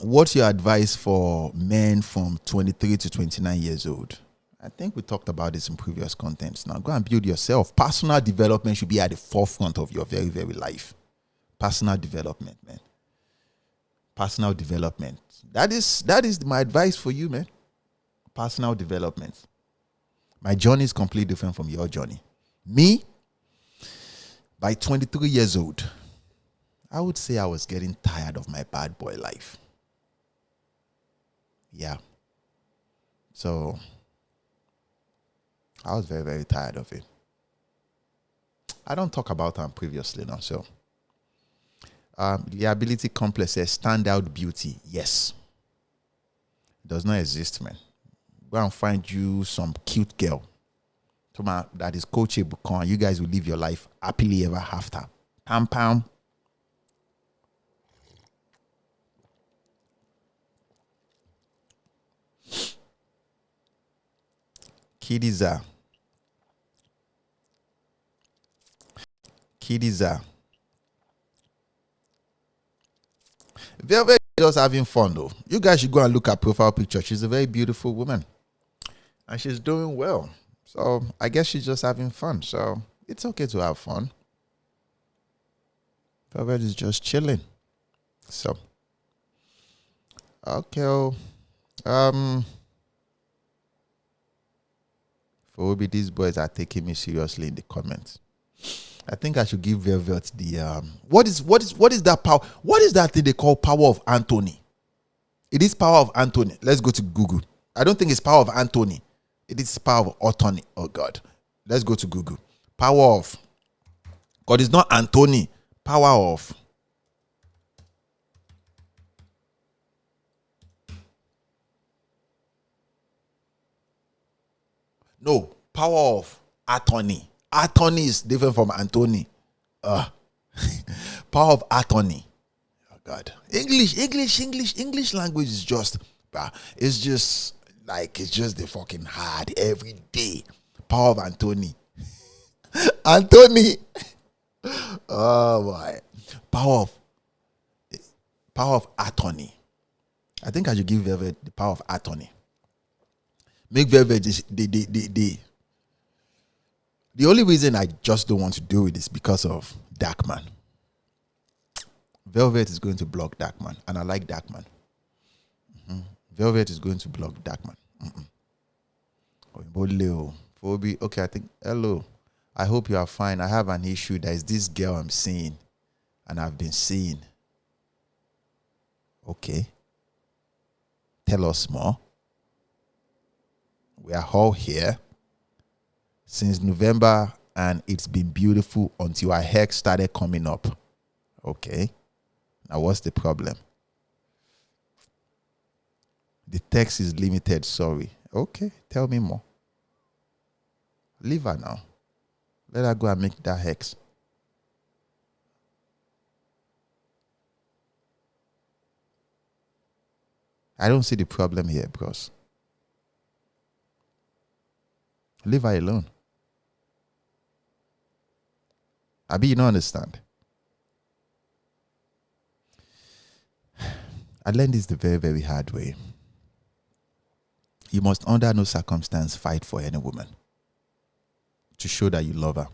what's your advice for men from 23 to 29 years old? I think we talked about this in previous contents. Now go and build yourself. Personal development should be at the forefront of your very, very life. Personal development, man. Personal development. That is my advice for you, man. Personal development. My journey is completely different from your journey. Me, by 23 years old, I would say I was getting tired of my bad boy life. Yeah. So I was very, very tired of it. I don't talk about them previously now, so the ability complex says standout beauty. Yes. It does not exist, man. Go and find you some cute girl that is coachable. You guys will live your life happily ever after. Pam. Kidiza. Velvet just having fun though. You guys should go and look at profile picture. She's a very beautiful woman. And she's doing well. So I guess she's just having fun. So it's okay to have fun. Velvet is just chilling. So okay. For Obi, these boys are taking me seriously in the comments. I think I should give Velvet the what is that power? What is that thing they call power of Anthony? It is power of Anthony. Let's go to Google. I don't think it's power of Anthony. It is power of Anthony. Oh God. Let's go to Google. Power of God is not Anthony. Power of no power of attorney. Attorney is different from Anthony. Power of attorney. Oh God. English language is just it's just like it's just the fucking hard every day. Power of Anthony. Anthony. Oh boy. Power of attorney. I think I should give Velvet the power of attorney. Make Velvet the only reason I just don't want to do it is because of Darkman. Velvet is going to block Darkman, and I like Darkman. Velvet is going to block Darkman. Okay, I think hello. I hope you are fine. I have an issue. There is this girl I'm seeing, and I've been seeing. Okay. Tell us more. We are all here since November, and it's been beautiful until our hex started coming up. Okay. Now, what's the problem? The text is limited. Sorry. Okay. Tell me more. Leave her now. Let her go and make that hex. I don't see the problem here, bros. Leave her alone. Abi, you don't understand. I learned this the very, very hard way. You must under no circumstance fight for any woman to show that you love her.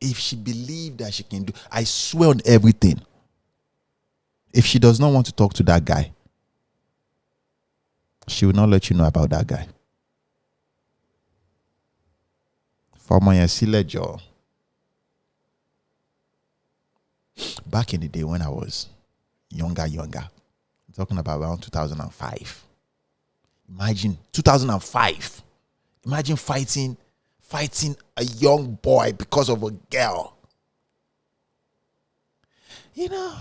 If she believes that she can do, I swear on everything. If she does not want to talk to that guy, she will not let you know about that guy. For my Silejo. Back in the day when I was younger, I'm talking about around 2005. Imagine 2005. Imagine fighting a young boy because of a girl. You know.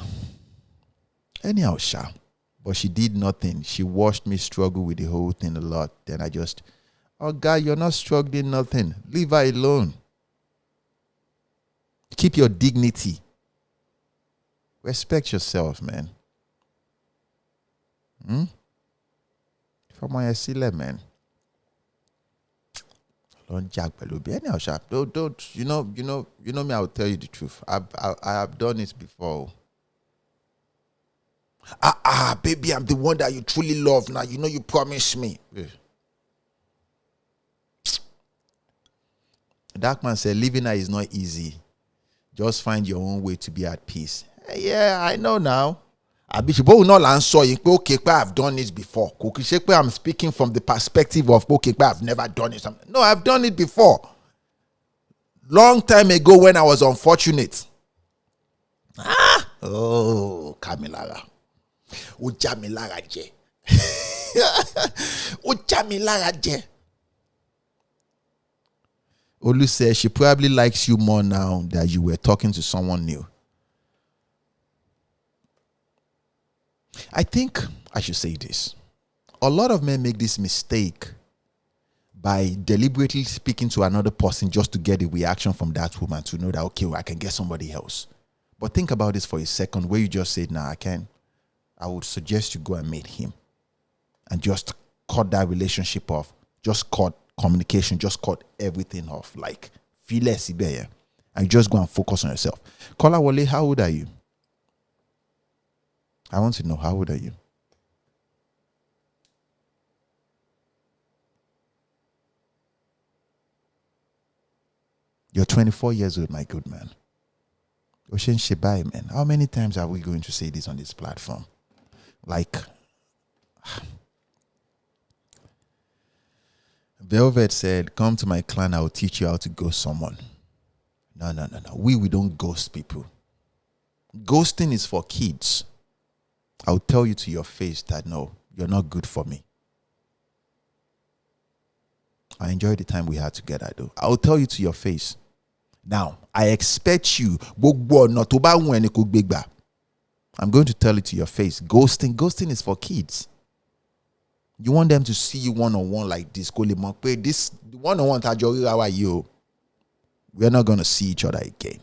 Anyhow, Sha. But she did nothing. She watched me struggle with the whole thing a lot. Then I just, oh God, you're not struggling nothing. Leave her alone. Keep your dignity. Respect yourself, man. For my Asile, man. Don't jack Belubi. Anyhow, sharp. Don't. You know me. I will tell you the truth. I have done it before. Baby, I'm the one that you truly love now. You know you promised me. Yeah. Darkman said, living her is not easy. Just find your own way to be at peace. Yeah, I know now. I've done it before. I'm speaking from the perspective of I've never done it. No, I've done it before. Long time ago when I was unfortunate. Oh, Kamilara. Ujamilara je. Ujamilara je. Olu says she probably likes you more now that you were talking to someone new. I think I should say this. A lot of men make this mistake by deliberately speaking to another person just to get a reaction from that woman to know that, okay, well, I can get somebody else. But think about this for a second where you just said, nah, I would suggest you go and meet him and just cut that relationship off. Just cut communication, just cut everything off. Like, feel less, and just go and focus on yourself. Kola Wale, how old are you? I want to know, how old are you? You're 24 years old, my good man. Oshin Shibai, man. How many times are we going to say this on this platform? Like, Velvet said, come to my clan, I will teach you how to ghost someone. No. We don't ghost people. Ghosting is for kids. I'll tell you to your face that no, you're not good for me. I enjoyed the time we had together though. I'll tell you to your face. Now, I expect you. I'm going to tell it to your face. Ghosting is for kids. You want them to see you one-on-one like this. This one-on-one, how are you? We're not going to see each other again.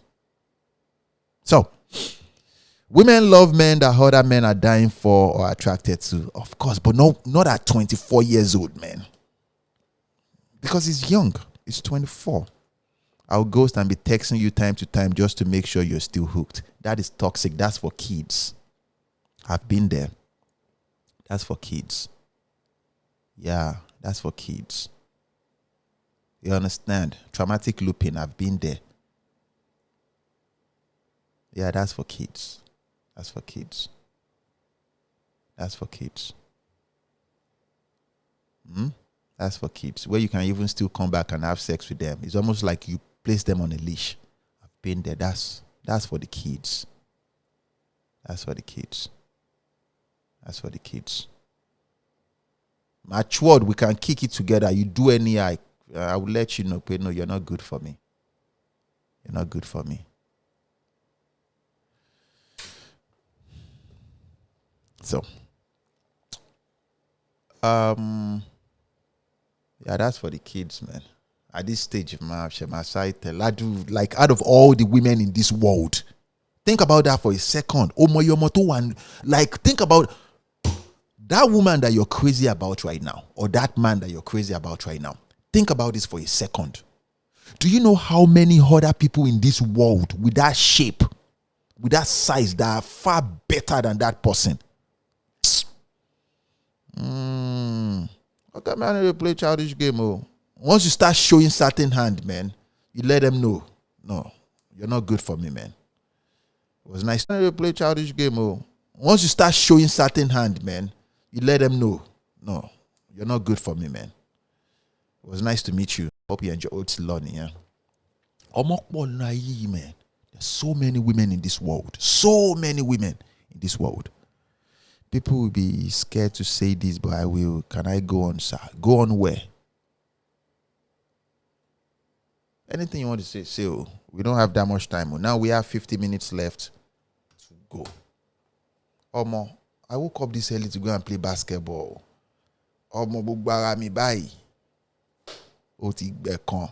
So, women love men that other men are dying for or attracted to. Of course, but not at 24 years old, man. Because he's young. He's 24. I'll ghost and be texting you time to time just to make sure you're still hooked. That is toxic. That's for kids. I've been there. That's for kids. Yeah, that's for kids. You understand? Traumatic looping. I've been there. Yeah, that's for kids. That's for kids. That's for kids. That's for kids. Where you can even still come back and have sex with them. It's almost like you place them on a leash. I've been there. That's for the kids. That's for the kids. That's for the kids. Matured, we can kick it together. You do any, I will let you know. No, you're not good for me. You're not good for me. So, yeah, that's for the kids, man. At this stage of my side, like out of all the women in this world, think about that for a second. Like, think about that woman that you're crazy about right now, or that man that you're crazy about right now. Think about this for a second. Do you know how many other people in this world with that shape, with that size, that are far better than that person? Okay, man, you play childish game. Oh. Once you start showing certain hand, man, you let them know. No, you're not good for me, man. It was nice to play childish game. Oh. Once you start showing certain hand, man, you let them know. No, you're not good for me, man. It was nice to meet you. Hope you enjoyed learning, yeah. Man. There's so many women in this world. So many women in this world. People will be scared to say this, but I will. Can I go on, sir? Go on where? Anything you want to say, say. Oh. We don't have that much time. Oh. Now we have 50 minutes left to go. Omo, I woke up this early to go and play basketball. Omo, bugbara mi bayi. Oti bekon.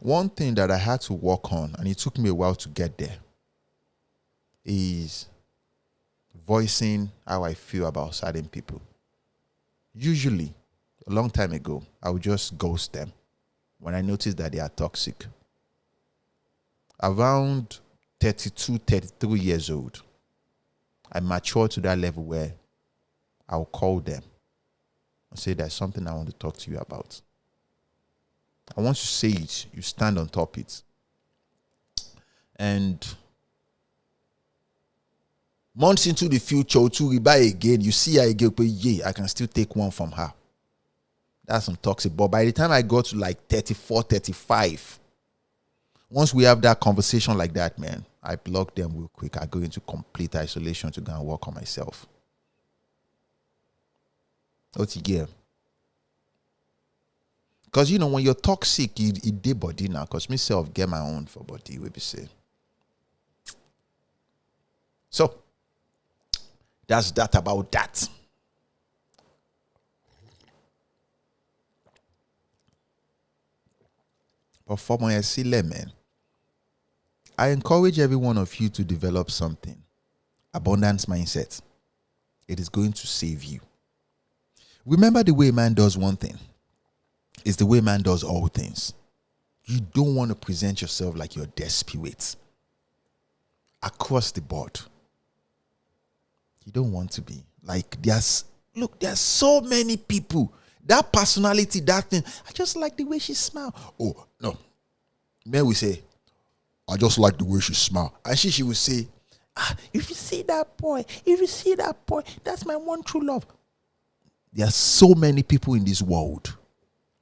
One thing that I had to work on, and it took me a while to get there, is voicing how I feel about certain people. Usually, a long time ago, I would just ghost them when I noticed that they are toxic. Around 32, 33 years old, I matured to that level where I'll call them and say, there's something I want to talk to you about. And once you say it, you stand on top of it. And months into the future, to we buy again, you see her again, but yeah, I can still take one from her. That's some toxic. But by the time I got to like 34, 35, once we have that conversation like that, man, I block them real quick. I go into complete isolation to go and work on myself. What's you get? Because, you know, when you're toxic, you dey body now. Because myself get my own for body, we be say. So, that's that about that. But for my SILE, man, I encourage every one of you to develop something. Abundance mindset. It is going to save you. Remember the way man does one thing. It's the way man does all things. You don't want to present yourself like you're desperate. across the board. You don't want to be. Like, there's so many people. That personality, that thing. I just like the way she smiles. Oh, no. Men will say, I just like the way she smiles. And she will say, if you see that boy, that's my one true love. There are so many people in this world.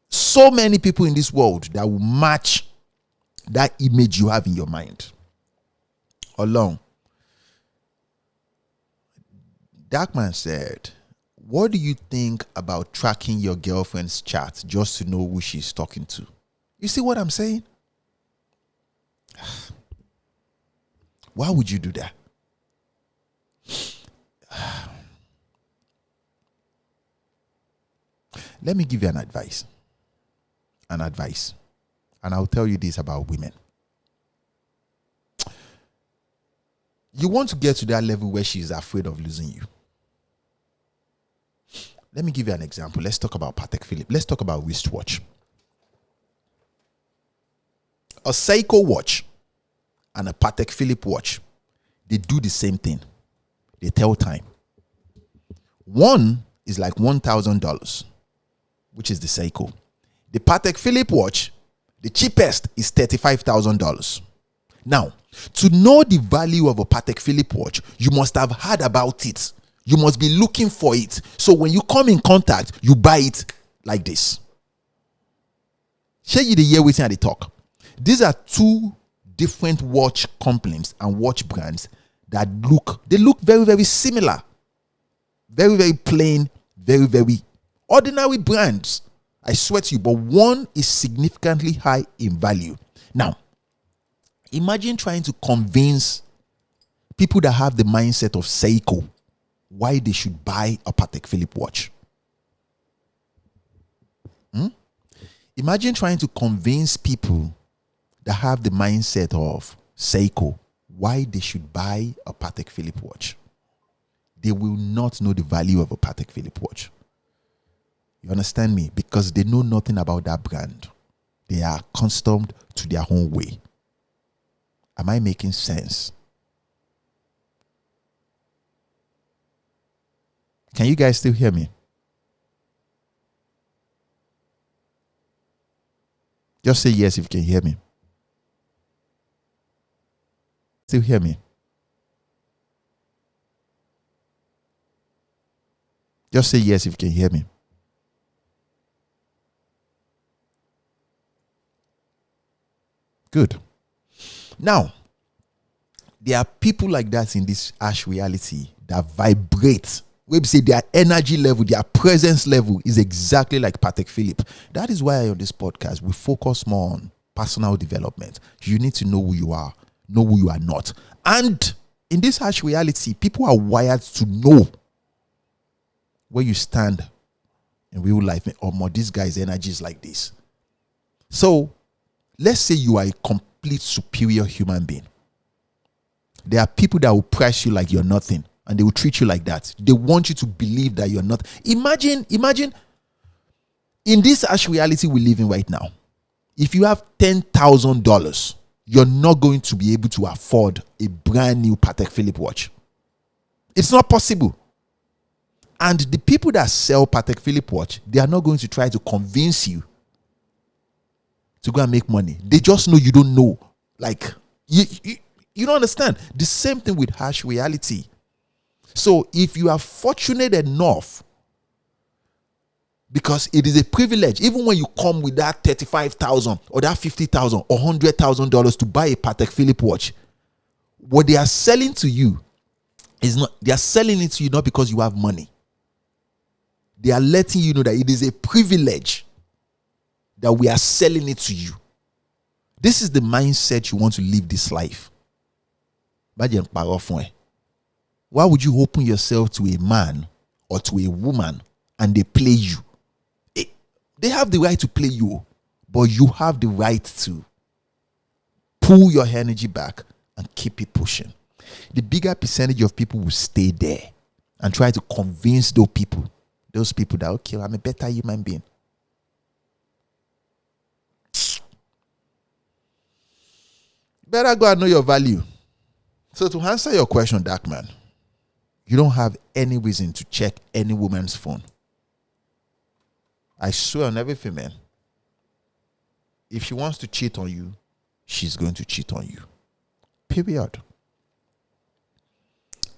So many people in this world that will match that image you have in your mind. Along. Darkman said, what do you think about tracking your girlfriend's chat just to know who she's talking to? You see what I'm saying? Why would you do that? Let me give you an advice. And I'll tell you this about women. You want to get to that level where she's afraid of losing you. Let me give you an example. Let's talk about Patek Philippe. Let's talk about wristwatch. A Seiko watch and a Patek Philippe watch, they do the same thing. They tell time. One is like $1,000, which is the Seiko. The Patek Philippe watch, the cheapest is $35,000. Now, to know the value of a Patek Philippe watch, you must have heard about it. You must be looking for it. So when you come in contact, you buy it like this. Share you the year waiting at the talk. These are two different watch companies and watch brands that look very, very similar. Very, very plain, very, very ordinary brands. I swear to you, but one is significantly high in value. Now, imagine trying to convince people that have the mindset of Seiko why they should buy a Patek Philippe watch. Imagine trying to convince people that have the mindset of Seiko why they should buy a Patek Philippe watch. They will not know the value of a Patek Philippe watch. You understand me? Because they know nothing about that brand. They are accustomed to their own way. Am I making sense? Can you guys still hear me? Just say yes if you can hear me. Still hear me? Just say yes if you can hear me. Good. Now, there are people like that in this harsh reality that vibrate. We say their energy level, their presence level is exactly like Patek Philippe. That is why on this podcast, we focus more on personal development. You need to know who you are, know who you are not. And in this harsh reality, people are wired to know where you stand in real life. Or more, this guy's energy is like this. So, let's say you are a complete superior human being. There are people that will price you like you're nothing. And they will treat you like that. They want you to believe that you're not. Imagine in this harsh reality we live in right now, if you have $10,000, you're not going to be able to afford a brand new Patek Philippe watch. It's not possible. And the people that sell Patek Philippe watch, they are not going to try to convince you to go and make money. They just know you don't know. Like, you don't understand. The same thing with harsh reality. So if you are fortunate enough, because it is a privilege, even when you come with that $35,000 or that $50,000 or $100,000 to buy a Patek Philippe watch, what they are selling to you is not, they are selling it to you not because you have money. They are letting you know that it is a privilege that we are selling it to you. This is the mindset you want to live this life. Why would you open yourself to a man or to a woman and they play you? They have the right to play you, but you have the right to pull your energy back and keep it pushing. The bigger percentage of people will stay there and try to convince those people that, okay, I'm a better human being. Better go and know your value. So to answer your question, Dark Man, you don't have any reason to check any woman's phone. I swear on everything, man. If she wants to cheat on you, she's going to cheat on you. Period.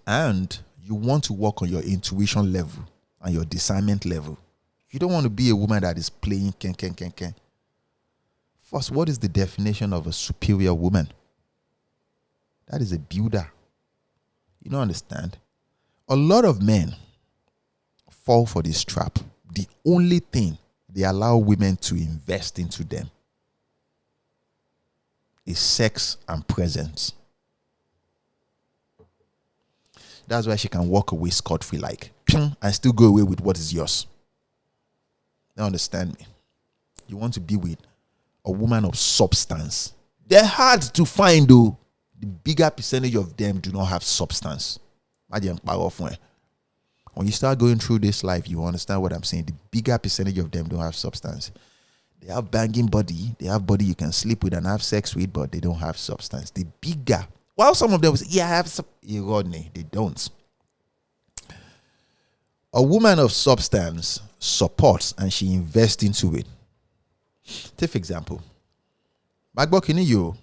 And you want to work on your intuition level and your discernment level. You don't want to be a woman that is playing ken. First, what is the definition of a superior woman? That is a builder. You don't understand? A lot of men fall for this trap. The only thing they allow women to invest into them is sex and presence. That's why she can walk away scot-free like, and still go away with what is yours. Now understand me. You want to be with a woman of substance. They're hard to find though. The bigger percentage of them do not have substance. When you start going through this life, you understand what I'm saying. The bigger percentage of them don't have substance. They have banging body. They have body you can sleep with and have sex with, but they don't have substance. The bigger. While some of them will say, yeah, I have some. They don't. A woman of substance supports and she invests into it. Take for example. Magbokini yo.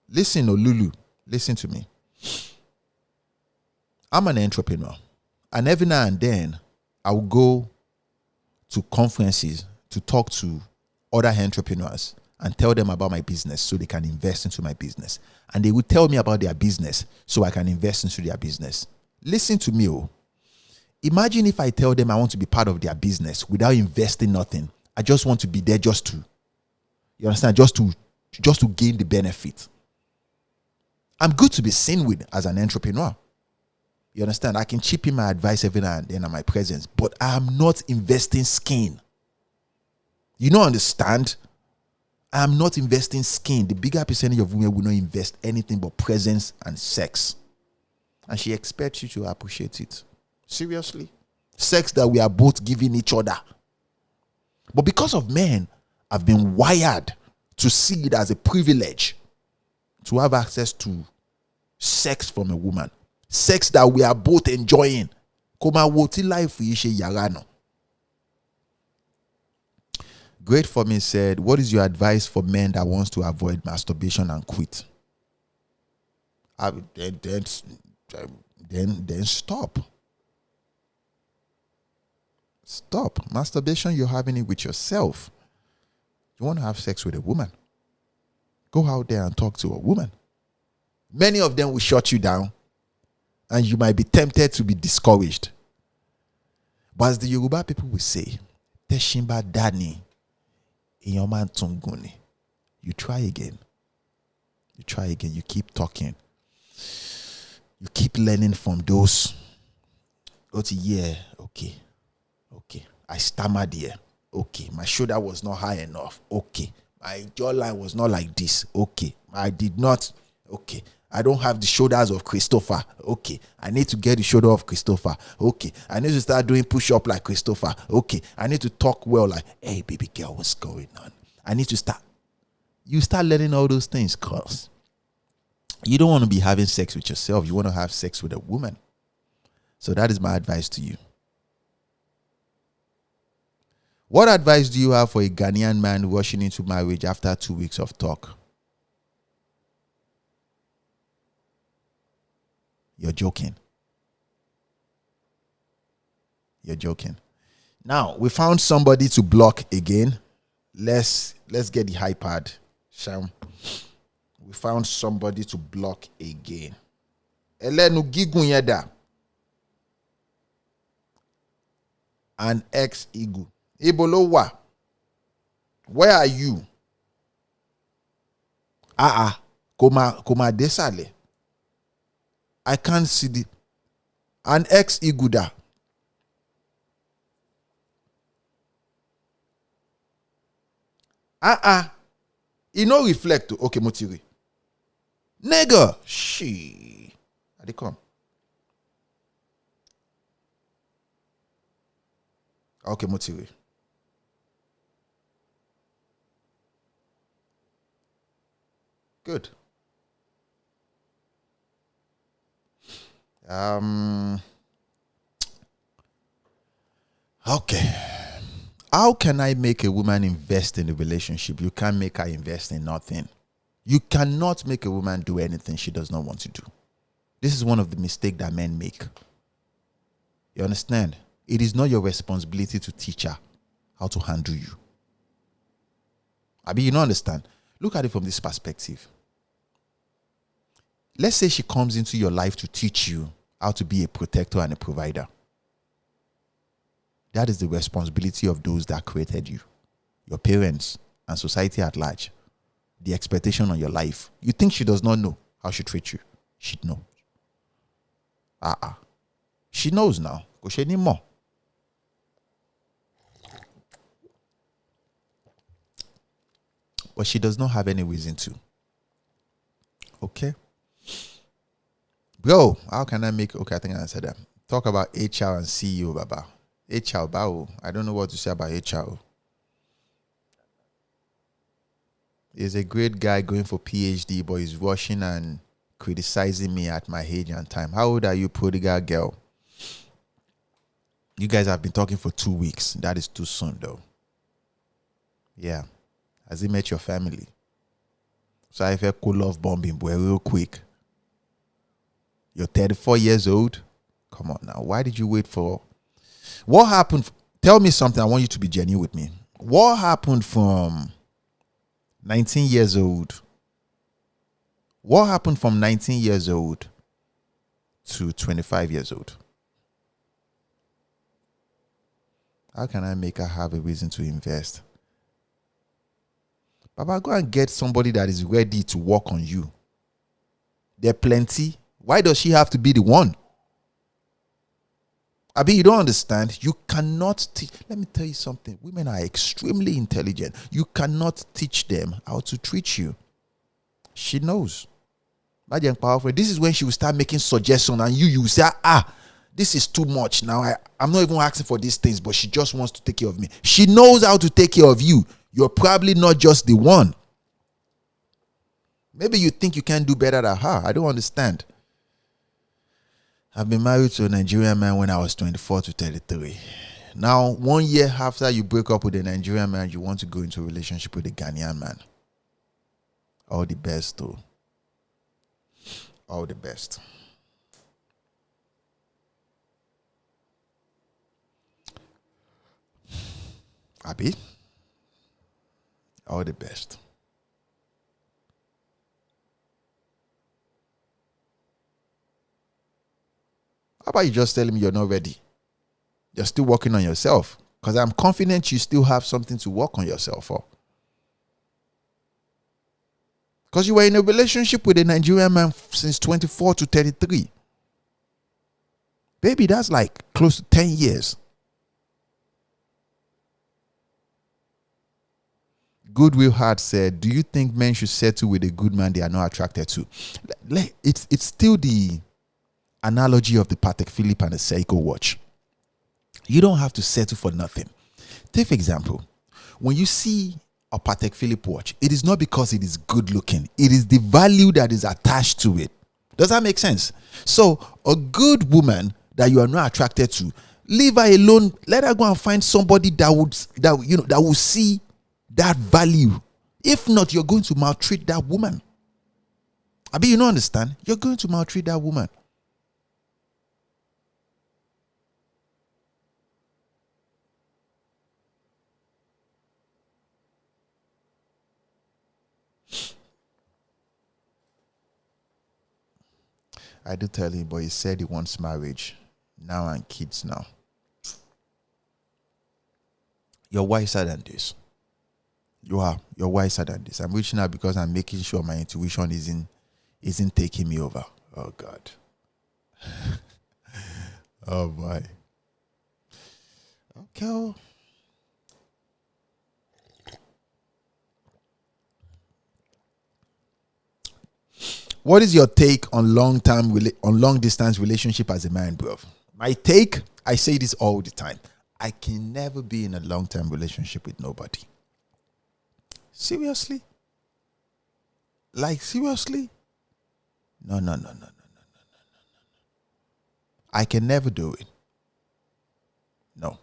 Listen, Lulu. Listen to me. I'm an entrepreneur. And every now and then, I will go to conferences to talk to other entrepreneurs and tell them about my business so they can invest into my business. And they will tell me about their business so I can invest into their business. Listen to me. Imagine if I tell them I want to be part of their business without investing nothing. I just want to be there just to, you understand, just to gain the benefit. I'm good to be seen with as an entrepreneur. You understand? I can chip in my advice every now and then and my presence, but I'm not investing skin. You don't understand? I'm not investing skin. The bigger percentage of women will not invest anything but presence and sex. And she expects you to appreciate it. Seriously? Sex that we are both giving each other. But because of men, I've been wired to see it as a privilege to have access to sex from a woman. Sex that we are both enjoying. Great for me said, what is your advice for men that wants to avoid masturbation and quit? Then stop. Stop. Masturbation, you're having it with yourself. You want to have sex with a woman? Go out there and talk to a woman. Many of them will shut you down and you might be tempted to be discouraged. But as the Yoruba people will say, Teshimba Dani, Inyoman Tunguni. You try again. You try again. You keep talking. You keep learning from those. Yeah, okay. I stammered here. Okay. My shoulder was not high enough. Okay. My jawline was not like this. Okay. I did not. Okay. I don't have the shoulders of Christopher. Okay. I need to get the shoulder of Christopher. Okay. I need to start doing push-up like Christopher. Okay. I need to talk well like, hey, baby girl, what's going on? I need to start. You start learning all those things, cause you don't want to be having sex with yourself. You want to have sex with a woman. So that is my advice to you. What advice do you have for a Ghanaian man rushing into marriage after 2 weeks of talk? You're joking. You're joking. Now, we found somebody to block again. Let's get the iPad. Sham. We found somebody to block again. Elenu Gigunyeda. An ex-Igu. Ibolowa. Where are you? Koma desale. I can't see the an ex-Iguda. He no reflect. Okay, Motiri. Nigga. She. How they come? Okay, Motiri. Good. Um. Okay. How can I make a woman invest in a relationship? You can't make her invest in nothing. You cannot make a woman do anything she does not want to do. This is one of the mistakes that men make. You understand? It is not your responsibility to teach her how to handle you. You don't understand? Look at it from this perspective. Let's say she comes into your life to teach you how to be a protector and a provider. That is the responsibility of those that created you, your parents and society at large. The expectation on your life. You think she does not know how she treats you? She knows. She knows now. Because she need more. But she does not have any reason to. Okay? Bro, how can I make... Okay, I think I answered that. Talk about HR and CEO, Baba. HR, Bao. I don't know what to say about HR. He's a great guy going for PhD, but he's rushing and criticizing me at my age and time. How old are you, prodigal girl? You guys have been talking for 2 weeks. That is too soon, though. Yeah. Has he met your family? So I felt cool love bombing, boy, real quick. You're 34 years old? Come on now. Why did you wait for... What happened? Tell me something. I want you to be genuine with me. What happened from 19 years old? What happened from 19 years old to 25 years old? How can I make her have a reason to invest? Baba, go and get somebody that is ready to work on you. There are plenty. Why does she have to be the one? You don't understand. You cannot teach. Let me tell you something. Women are extremely intelligent. You cannot teach them how to treat you. She knows. This is when she will start making suggestions and you say, this is too much. Now I'm not even asking for these things, but she just wants to take care of me. She knows how to take care of you. You're probably not just the one. Maybe you think you can do better than her. I don't understand. I've been married to a Nigerian man when I was 24 to 33. Now, 1 year after you break up with a Nigerian man, you want to go into a relationship with a Ghanaian man. All the best, though. All the best. Abi? All the best. How about you just tell him you're not ready? You're still working on yourself. Because I'm confident you still have something to work on yourself for. Because you were in a relationship with a Nigerian man since 24 to 33. Baby, that's like close to 10 years. Goodwill Hart said, do you think men should settle with a good man they are not attracted to? It's still the analogy of the Patek Philippe and the Seiko watch. You don't have to settle for nothing. Take for example, when you see a Patek Philippe watch, it is not because it is good looking. It is the value that is attached to it. Does that make sense? So a good woman that you are not attracted to, leave her alone. Let her go and find somebody that will see that value. If not, you're going to maltreat that woman. You don't understand? You're going to maltreat that woman. I do tell him, but he said he wants marriage now and kids now. You're wiser than this. You're wiser than this. I'm reaching out because I'm making sure my intuition isn't taking me over. Oh God. Oh boy. Okay. What is your take on long distance relationship as a man, bro? My take, I say this all the time. I can never be in a long-term relationship with nobody. Seriously? Like seriously? No. I can never do it. No.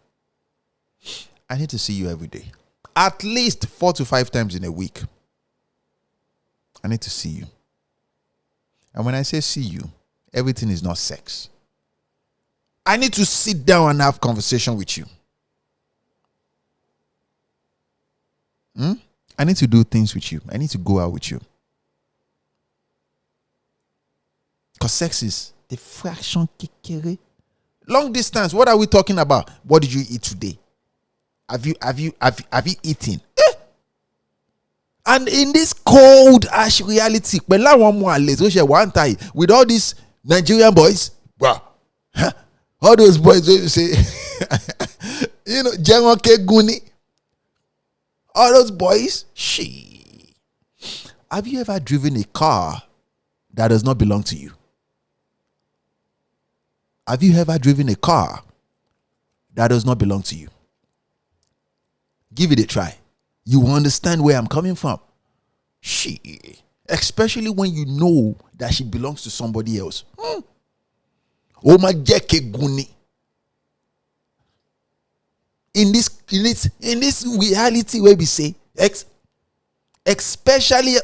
I need to see you every day. At least 4 to 5 times in a week. I need to see you. And when I say see you, everything is not sex. I need to sit down and have conversation with you. I need to do things with you. I need to go out with you. Because sex is the fraction kekere. Long distance, what are we talking about? What did you eat today? Have you eaten? And in this cold ash reality, with all these Nigerian boys, all those boys you say, General Keguni, all those boys, have you ever driven a car that does not belong to you? Have you ever driven a car that does not belong to you? Give it a try. You will understand where I'm coming from. Especially when you know that she belongs to somebody else. Oh my Guni. In this reality where we say, especially,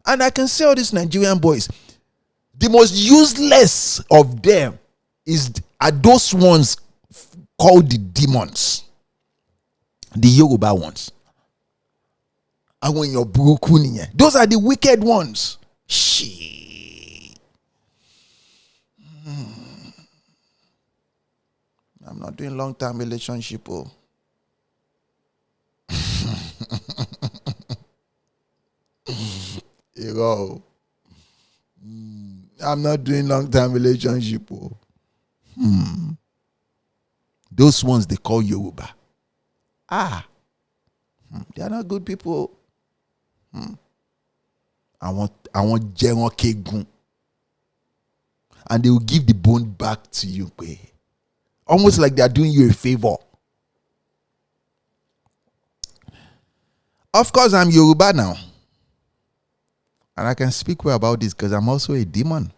and I can say all these Nigerian boys, the most useless of them are those ones called the demons, the Yoruba ones. And when you're broken, those are the wicked ones. I'm not doing long-term relationship. I'm not doing long-term relationship. Those ones they call Yoruba. They are not good people. I want General Kegun. And they will give the bone back to you. Almost like they are doing you a favor. Of course, I'm Yoruba now. And I can speak well about this because I'm also a demon.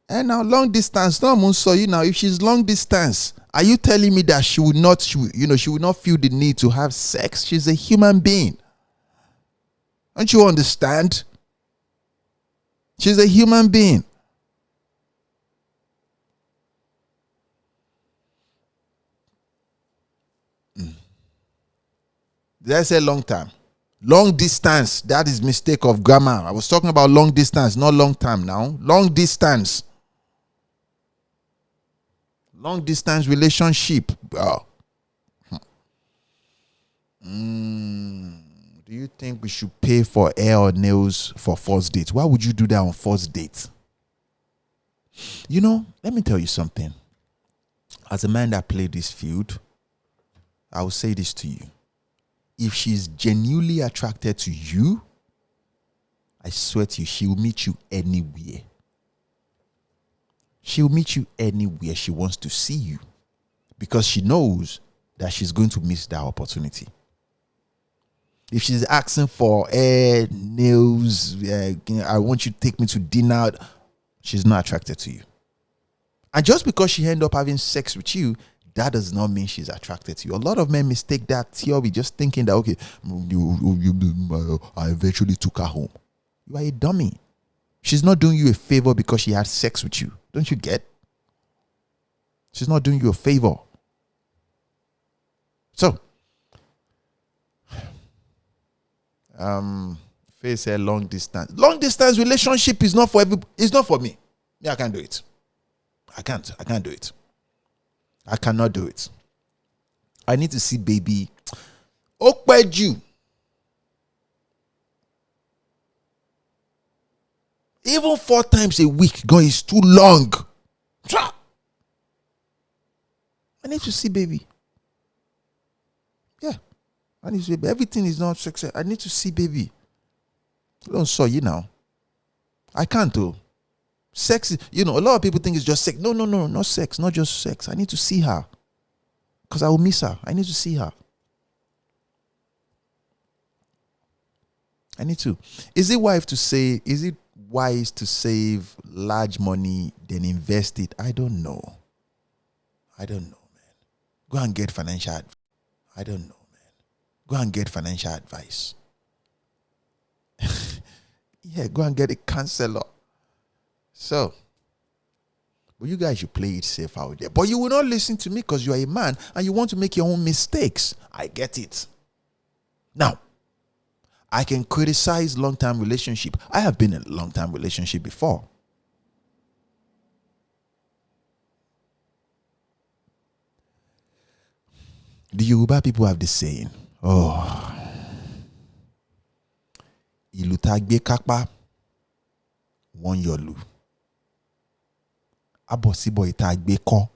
And now long distance, so now if she's long distance, are you telling me that she would not feel the need to have sex? She's a human being. Don't you understand? She's a human being. Did I say long time? Long distance, that is mistake of grammar. I was talking about long distance, not long time now. Long distance. Long distance relationship. Wow. Do you think we should pay for hair or nails for first date? Why would you do that on first date? Let me tell you something. As a man that played this field, I will say this to you. If she's genuinely attracted to you, I swear to you, she will meet you anywhere. She'll meet you anywhere she wants to see you because she knows that she's going to miss that opportunity. If she's asking for hair, nails, I want you to take me to dinner, she's not attracted to you. And just because she end up having sex with you, that does not mean she's attracted to you. A lot of men mistake that theory just thinking that, okay, I eventually took her home. You are a dummy. She's not doing you a favor because she had sex with you. Don't you get? She's not doing you a favor. So, Faye said long distance. Long distance relationship is not for it's not for me. Yeah, I can't do it. I can't do it. I cannot do it. I need to see baby. You. Even 4 times a week, God, is too long. I need to see baby. Yeah. I need to see baby. Everything is not success. I need to see baby. I don't saw you now. I can't do. Sex is, a lot of people think it's just sex. No, not sex. Not just sex. I need to see her. Because I will miss her. I need to see her. I need to. Is it wise to save large money then invest it? I don't know. Man. Go and get financial advice. I don't know, man. Go and get financial advice. Yeah, go and get a counselor. So, but you guys should play it safe out there. But you will not listen to me because you are a man and you want to make your own mistakes. I get it. Now, I can criticize long-term relationship. I have been in a long-term relationship before. The Yoruba people have this saying, ìlù tá gbé kápá wọ́n yọ̀lù. Abọ̀síbọ̀ ìta gbé kọ́.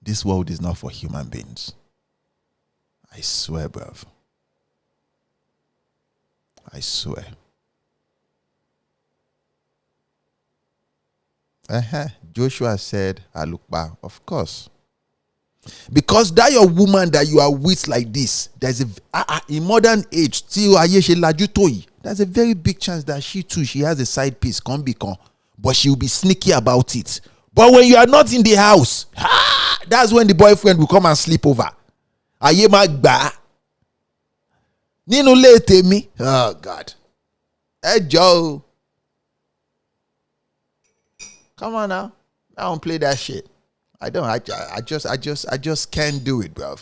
This world is not for human beings. I swear, bruv. I swear. Joshua said, Alukba, of course. Because that your woman that you are with like this, there's in modern age, there's a very big chance that she has a side piece, but she'll be sneaky about it. But when you are not in the house, that's when the boyfriend will come and sleep over. Aye magba. Nino lete me. Oh God. Hey Joe. Come on now. I don't play that shit. I don't. I just can't do it, bro.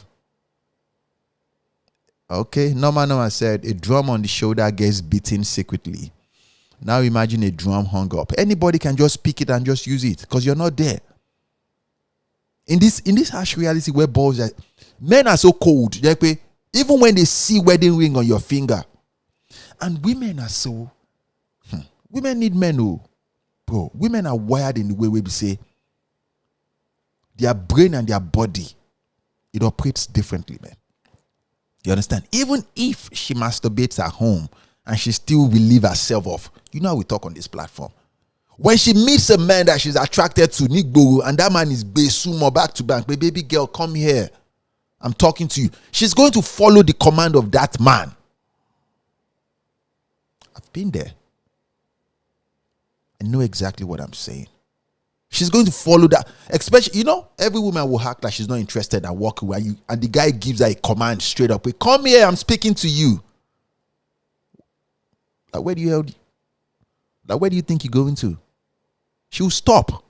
Okay. Norma said a drum on the shoulder gets beaten secretly. Now imagine a drum hung up. Anybody can just pick it and just use it because you're not there. In this harsh reality where men are so cold, even when they see wedding ring on your finger, and women are so. Women need men, oh, bro. Women are wired in the way we say their brain and their body, it operates differently, man. You understand? Even if she masturbates at home and she still will leave herself off, you know how we talk on this platform. When she meets a man that she's attracted to, Nigboro, and that man is Besumo back to back, baby girl, come here. I'm talking to you. She's going to follow the command of that man. I've been there. I know exactly what I'm saying. She's going to follow that. Especially, every woman will act like she's not interested and walk away. And the guy gives her a command straight up. Come here, I'm speaking to you. Like, where do you think you're going to? She'll stop.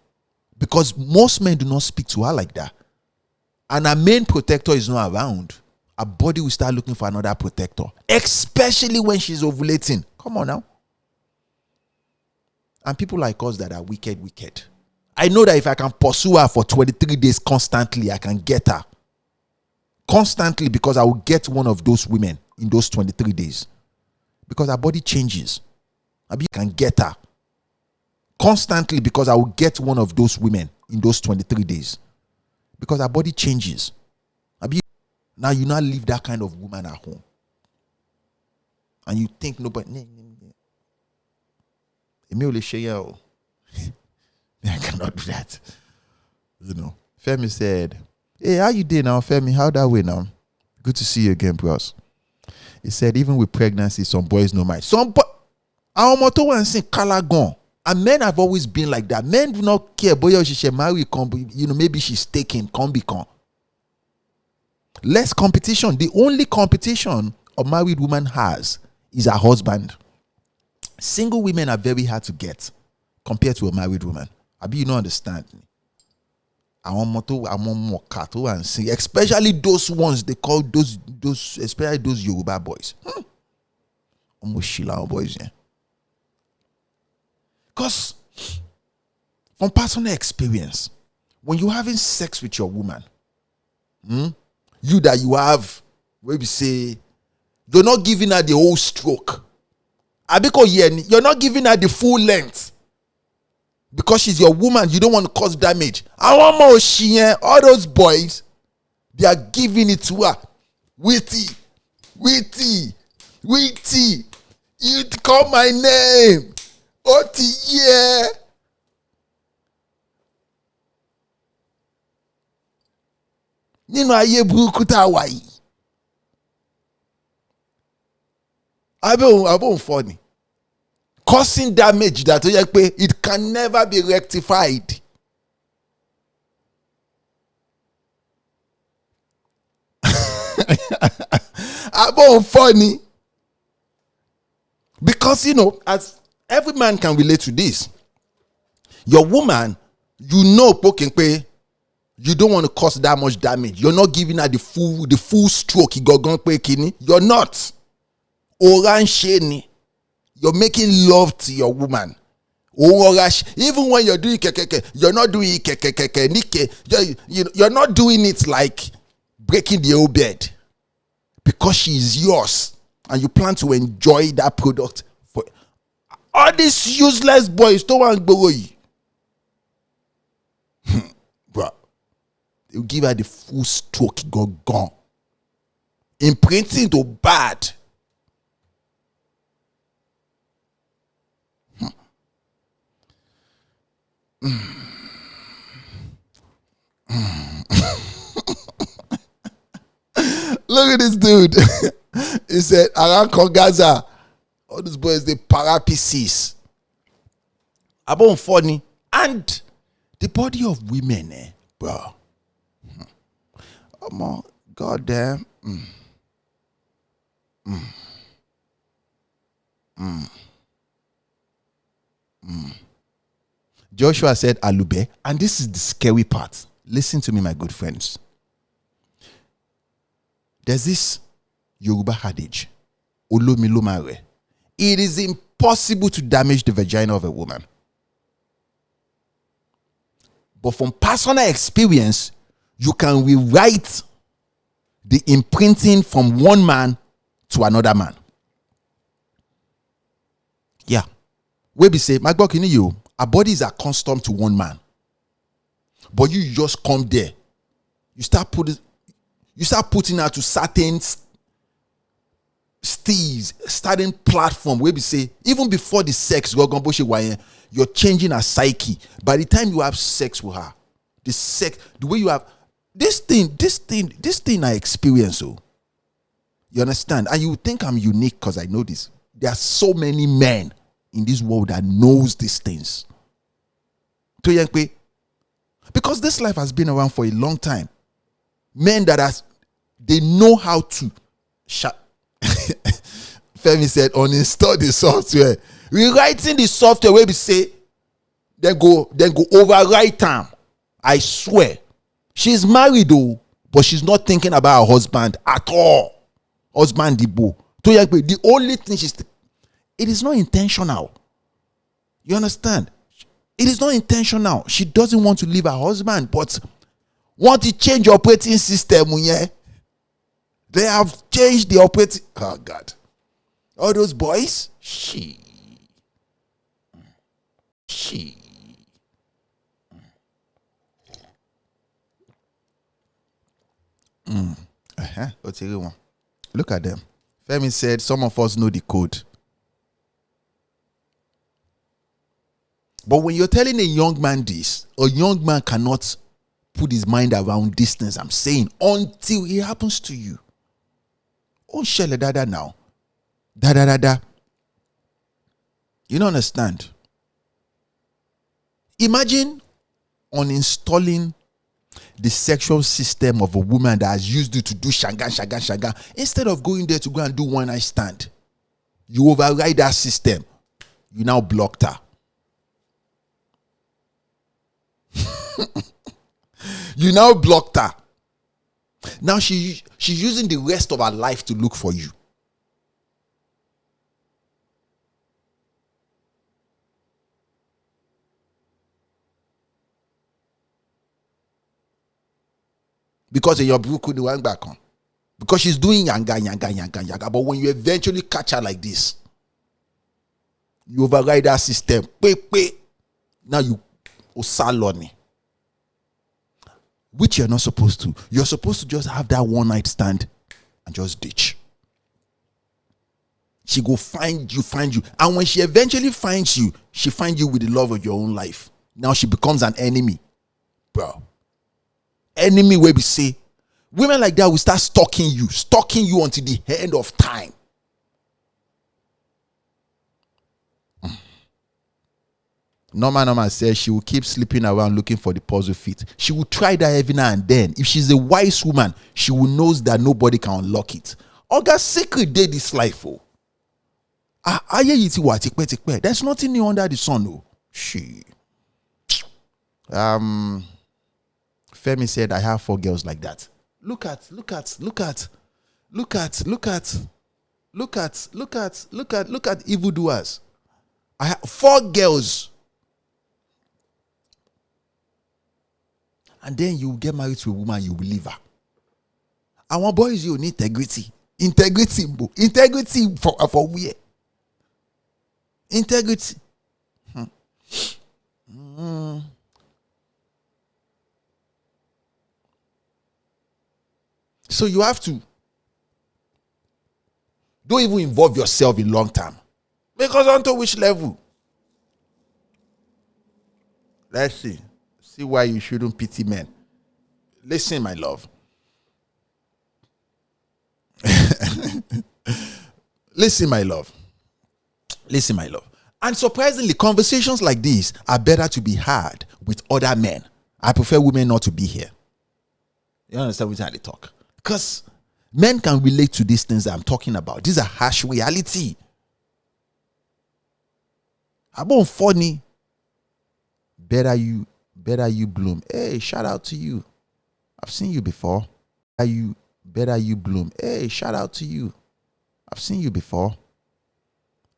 Because most men do not speak to her like that. And her main protector is not around. Her body will start looking for another protector. Especially when she's ovulating. Come on now. And people like us that are wicked. I know that if I can pursue her for 23 days constantly, I can get her. Constantly, because I will get one of those women in those 23 days. Because her body changes. I can get her. Constantly, because I will get one of those women in those 23 days. Because her body changes. Now you not leave that kind of woman at home. And you think nobody... I cannot do that. Femi said, hey, how you doing now, Femi? How that way now? Good to see you again, bros. He said, even with pregnancy, some boys no mind. Our motto and sing Calagon. And men have always been like that. Men do not care. Boy, she should marry, maybe she's taken, become. Less competition. The only competition a married woman has is her husband. Single women are very hard to get compared to a married woman. You don't understand me. I want more cattle and sing, especially those ones they call those especially those Yoruba boys. Almost Shila boys, yeah. Because from personal experience, when you're having sex with your woman, you have, maybe say, you're not giving her the whole stroke. You're not giving her the full length. Because she's your woman, you don't want to cause damage. I want more all those boys, they are giving it to her. Witty. You call my name. Oti, yeah. Aye buruku ta wa yi. I won't funny. Causing damage that it can never be rectified. I won't funny. Because as every man can relate to this. Your woman, pay. You don't want to cause that much damage. You're not giving her the full stroke. You're not. You're making love to your woman. Even when you're doing you're not doing you're not doing it like breaking the old bed, because she is yours and you plan to enjoy that product. For all these useless boys don't want to borrow you. Bro, you give her the full stroke, gone. Imprinting to bad. Look at this dude. He said, around Gaza, all these boys, they paralysis. About funny. And the body of women, bro. Oh my God damn. Joshua said alube, and this is the scary part. Listen to me, my good friends. There's this Yoruba adage, Olomilomare. It is impossible to damage the vagina of a woman. But from personal experience, you can rewrite the imprinting from one man to another man. Yeah. We be say, my God, you, our bodies are accustomed to one man. But you just come there. You start putting her to certain starting platform where we say, even before the sex, you're changing her psyche. By the time you have sex with her, the way you have this thing I experience. Oh, you understand? And you think I'm unique because I know this. There are so many men in this world that knows these things. Because this life has been around for a long time. Men they know how to Femi said, uninstall the software. Rewriting the software where we say, then go overwrite time. I swear. She's married though, but she's not thinking about her husband at all. Husband Dibo. The only thing it is not intentional. You understand? It is not intentional. She doesn't want to leave her husband, but want to change the operating system. Yeah? They have changed the operating. Oh God. All those boys. She. Look at them. Femi said, some of us know the code. But when you're telling a young man this, a young man cannot put his mind around these things I'm saying until it happens to you. Oh, shell dada now. Da. You don't understand. Imagine uninstalling the sexual system of a woman that has used you to do shagan. Instead of going there to go and do one night stand, you override that system. You now blocked her. You now blocked her. Now she's using the rest of her life to look for you. Because your bro couldn't went back on. Because she's doing yanga. But when you eventually catch her like this, you override that system. Now you saloni. Which you're not supposed to. You're supposed to just have that one night stand and just ditch. She go find you. And when she eventually finds you, she finds you with the love of your own life. Now she becomes an enemy. Bro. Enemy where we say, women like that will start stalking you until the end of time. Norma says she will keep sleeping around looking for the puzzle fit. She will try that every now and then. If she's a wise woman, she will know that nobody can unlock it. Oga secret day this life. Oh. There's nothing new under the sun. Oh. She. Femi said, I have 4 girls like that. Look at evildoers. I have 4 girls. And then you get married to a woman, you will leave her. Our boys, you need integrity. Integrity for where? Integrity. So you have to. Don't even involve yourself in long term. Because onto which level? Let's see. See why you shouldn't pity men. Listen, my love. Listen, my love. And surprisingly, conversations like these are better to be had with other men. I prefer women not to be here. You understand which how they talk? Because men can relate to these things that I'm talking about. These are harsh reality. About funny. Better you bloom. Hey, shout out to you. I've seen you before. Better you bloom. Hey, shout out to you. I've seen you before.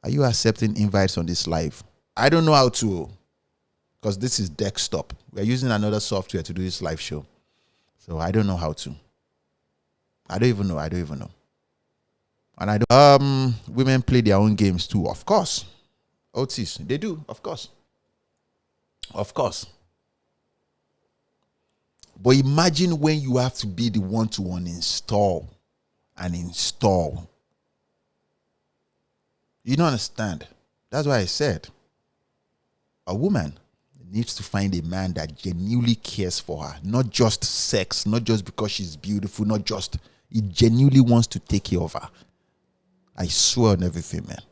Are you accepting invites on this live? I don't know how to, because this is desktop. We're using another software to do this live show. So I don't know how to. I don't even know. And I don't women play their own games too, of course. Otis, they do, of course. But imagine when you have to be the one to uninstall and install. You don't understand. That's why I said a woman needs to find a man that genuinely cares for her. Not just sex, not just because she's beautiful, he genuinely wants to take care of her. I swear on everything, man.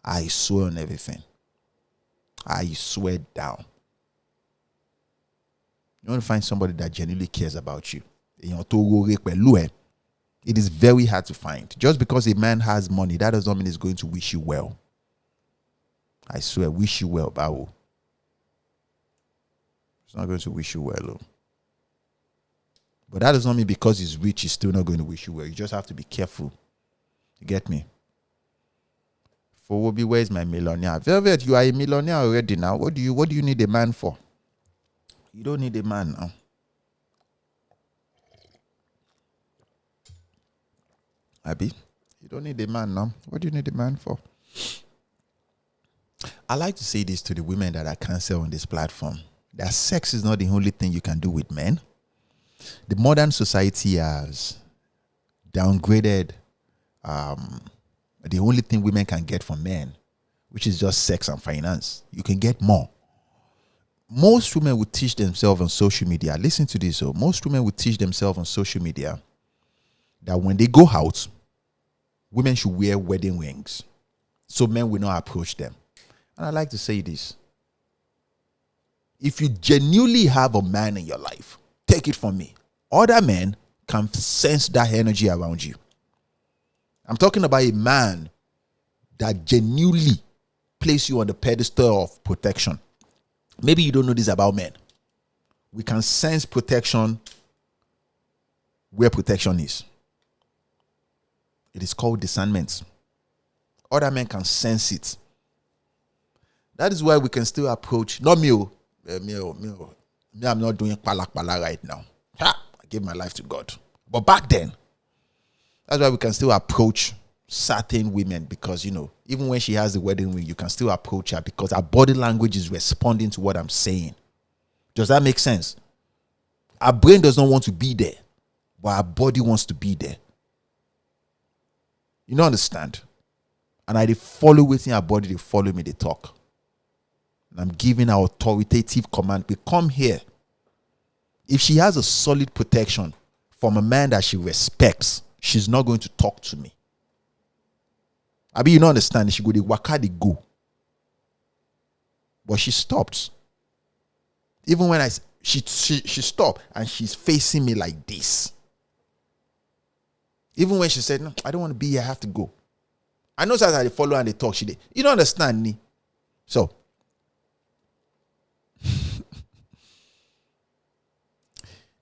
I swear on everything. I swear down. You want to find somebody that genuinely cares about you. It is very hard to find. Just because a man has money, that does not mean he's going to wish you well. I swear, wish you well, Bao. He's not going to wish you well. Oh. But that does not mean because he's rich, he's still not going to wish you well. You just have to be careful. You get me? For Wobi, where's my millionaire? Velvet, you are a millionaire already now. What do you need a man for? You don't need a man now. Abby, you don't need a man now. What do you need a man for? I like to say this to the women that are cancelled on this platform. That sex is not the only thing you can do with men. The modern society has downgraded the only thing women can get from men, which is just sex and finance. You can get more. Most women would teach themselves on social media. Listen to this. So most women would teach themselves on social media that when they go out, women should wear wedding rings so men will not approach them. And I like to say this. If you genuinely have a man in your life, take it from me. Other men can sense that energy around you. I'm talking about a man that genuinely places you on the pedestal of protection. Maybe you don't know this about men. We can sense protection where protection is. It is called discernment. Other men can sense it. That is why we can still approach. Not me. Me, I'm not doing pala right now. I gave my life to God. But back then, that's why we can still approach certain women because, even when she has the wedding ring, you can still approach her because her body language is responding to what I'm saying. Does that make sense? Our brain does not want to be there, but our body wants to be there. You don't understand? And they follow within our body, they follow me, they talk. And I'm giving her authoritative command. We come here. If she has a solid protection from a man that she respects, she's not going to talk to me. You don't understand. She go, they waka, they go. But she stopped. Even when she stopped and she's facing me like this. Even when she said, no, I don't want to be here, I have to go. I know that I follow and they talk, she did. You don't understand me. So,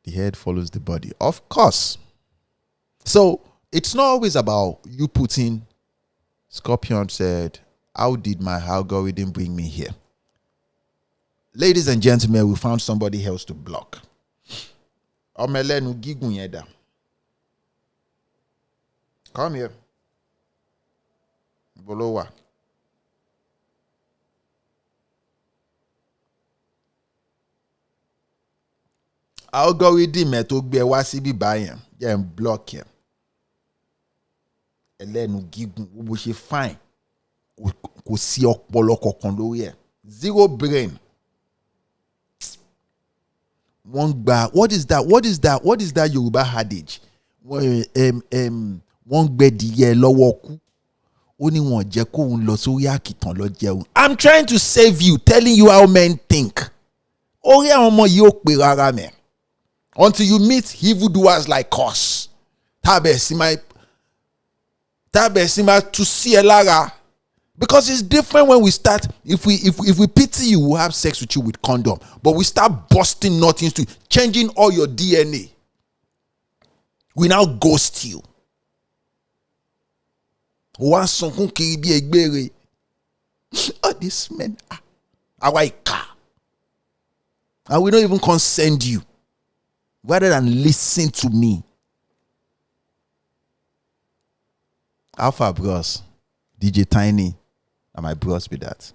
the head follows the body. Of course. So, it's not always about you putting, Scorpion said, how did my algorithm bring me here? Ladies and gentlemen, we found somebody else to block. Omelenu gigun yeda. Come here. Bolowa. Algorithm tó gbé wá síbí báyẹn jẹ́ n block yẹn. Ẹlẹ́nu gígùn bó ṣe fine. Kò sí ọpọlọ kankan lórí ẹ̀. Zero brain. Wọ́n gba, what is that Yoruba adage? Wọ́n gbẹ̀dìyẹ lọ́wọ́ kú. Ó ní wọ́n jẹ́ kóun lọ sórí àkìtàn lọ jẹun. I'm trying to save you, telling you how men think. Orí àwọn ọmọ yìí ò pé rárá mẹ́. Until you meet evildoers like us. Tábẹ̀ sí máa tú sí ẹ lára. Because it's different when we start. If we pity you, we'll have sex with you with condom. But we start busting nothing to changing all your DNA. We now ghost you. Oh, this men are car. And we don't even consent you. Rather than listen to me. Alpha bros. DJ Tiny. And my bros be that.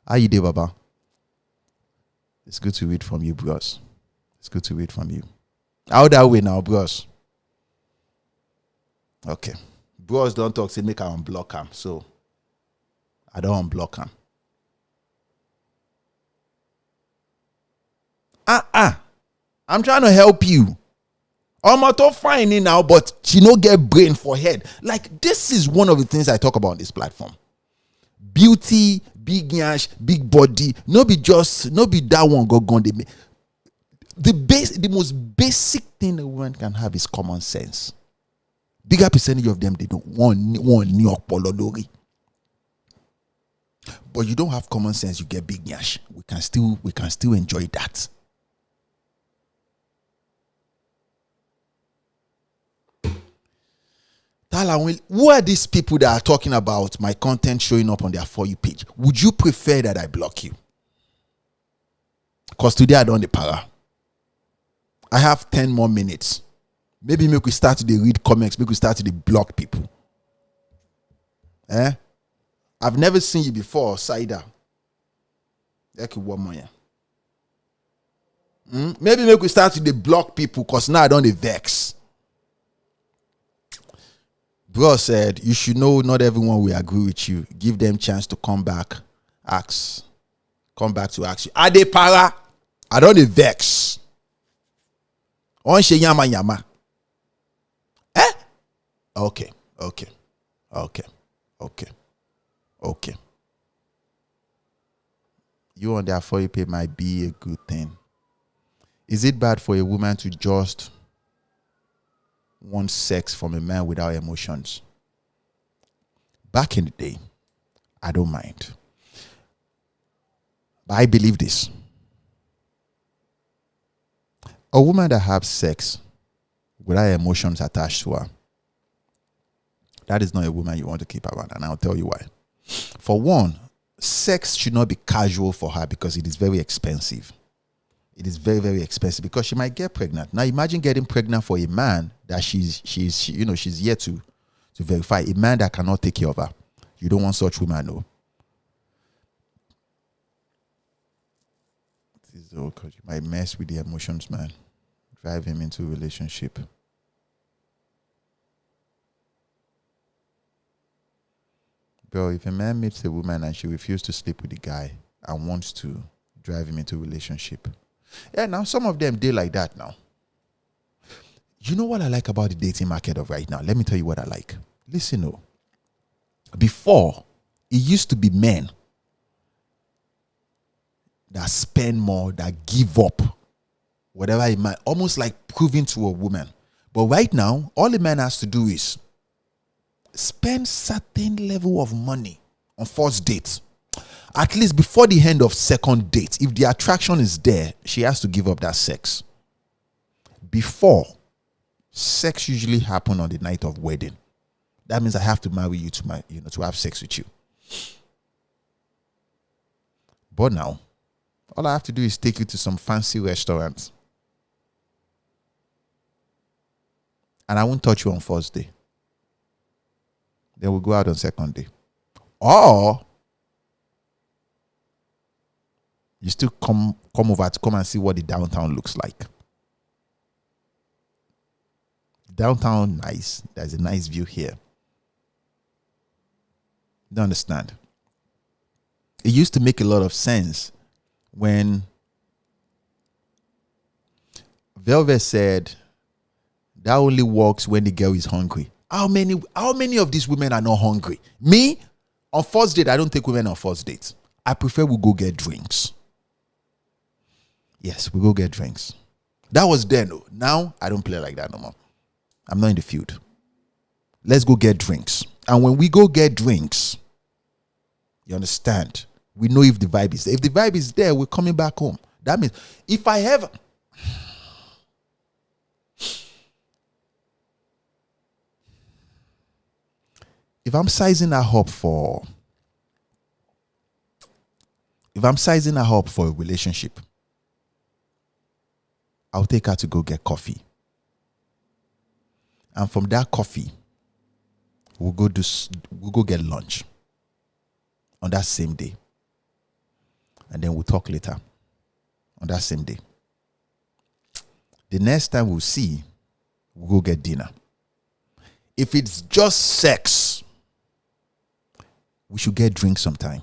How you doing, Baba? It's good to read from you, bros. It's good to read from you. How that way now, bros? Okay. Bros don't talk, say make I unblock him. So, I don't unblock him. I'm trying to help you. I'm to fine now, but she no get brain for head. Like, this is one of the things I talk about on this platform. Beauty, big yash, big body. No be that one go gone. The most basic thing a woman can have is common sense. Bigger percentage of them, they don't want new pololori. But you don't have common sense, you get big yash. We can still enjoy that. Who are these people that are talking about my content showing up on their For You page? Would you prefer that I block you? Because today I don't the para. I have 10 more minutes. Maybe make we start to read comments, make we start to block people. I've never seen you before, Saida. Maybe make we start to block people because now I don't vex. Bro said, you should know not everyone will agree with you. Give them chance to come back to ask you. Are they para? I don't vex. On she yama yama. Okay. You on that For You pay might be a good thing. Is it bad for a woman to just want sex from a man without emotions? Back in the day, I don't mind. But I believe this. A woman that has sex without emotions attached to her, that is not a woman you want to keep around, and I'll tell you why. For one, sex should not be casual for her because it is very expensive. It is very, very expensive because she might get pregnant. Now imagine getting pregnant for a man that she's yet to verify. A man that cannot take care of her. You don't want such woman, no. This is all because you might mess with the emotions, man. Drive him into a relationship. Bro, if a man meets a woman and she refuses to sleep with the guy and wants to drive him into a relationship. Yeah, now some of them they like that now. You know what I like about the dating market of right now? Let me tell you what I like. Listen, no. Before, it used to be men that spend more, that give up, whatever it might, almost like proving to a woman. But right now, all the man has to do is spend certain level of money on first date. At least before the end of second date, if the attraction is there, she has to give up that sex. Before, sex usually happen on the night of wedding. That means I have to marry you to have sex with you. But now, all I have to do is take you to some fancy restaurants. And I won't touch you on first day. Then we'll go out on second day. Or you still come over to come and see what the downtown looks like. Downtown, nice. There's a nice view here. You don't understand? It used to make a lot of sense when Velvet said that only works when the girl is hungry. How many of these women are not hungry? Me, on first date, I don't take women on first dates. I prefer we go get drinks. Yes, we go get drinks. That was then. No. Now, I don't play like that no more. I'm not in the field. Let's go get drinks. And when we go get drinks, you understand? We know if the vibe is there. If the vibe is there, we're coming back home. That means if I'm sizing her up for a relationship, I'll take her to go get coffee. And from that coffee, we'll go get lunch on that same day. And then we'll talk later on that same day. The next time we'll see, we'll go get dinner. If it's just sex, we should get drinks sometime.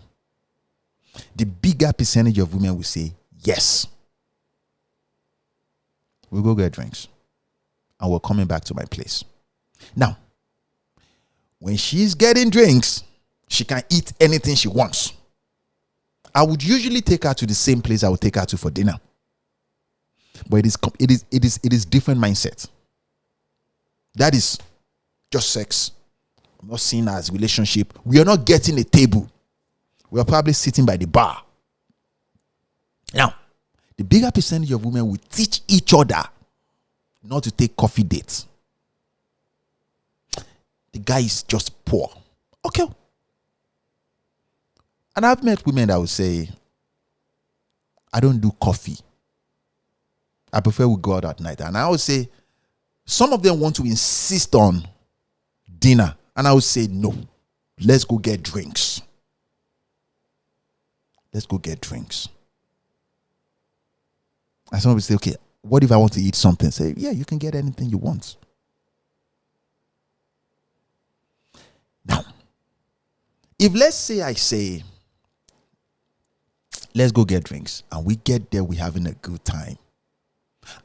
The bigger percentage of women will say yes. We'll go get drinks. And we're coming back to my place. Now, when she's getting drinks, she can eat anything she wants. I would usually take her to the same place I would take her to for dinner. But it is different mindset. That is just sex. I'm not seeing her as relationship. We are not getting a table. We are probably sitting by the bar. Now, the bigger percentage of women will teach each other not to take coffee dates. The guy is just poor. Okay. And I've met women that will say, I don't do coffee. I prefer we go out at night. And I would say, some of them want to insist on dinner. And I would say, no, let's go get drinks. Let's go get drinks. And some will say, okay, what if I want to eat something? Say, yeah, you can get anything you want. Now, if let's say I say, let's go get drinks, and we get there, we're having a good time,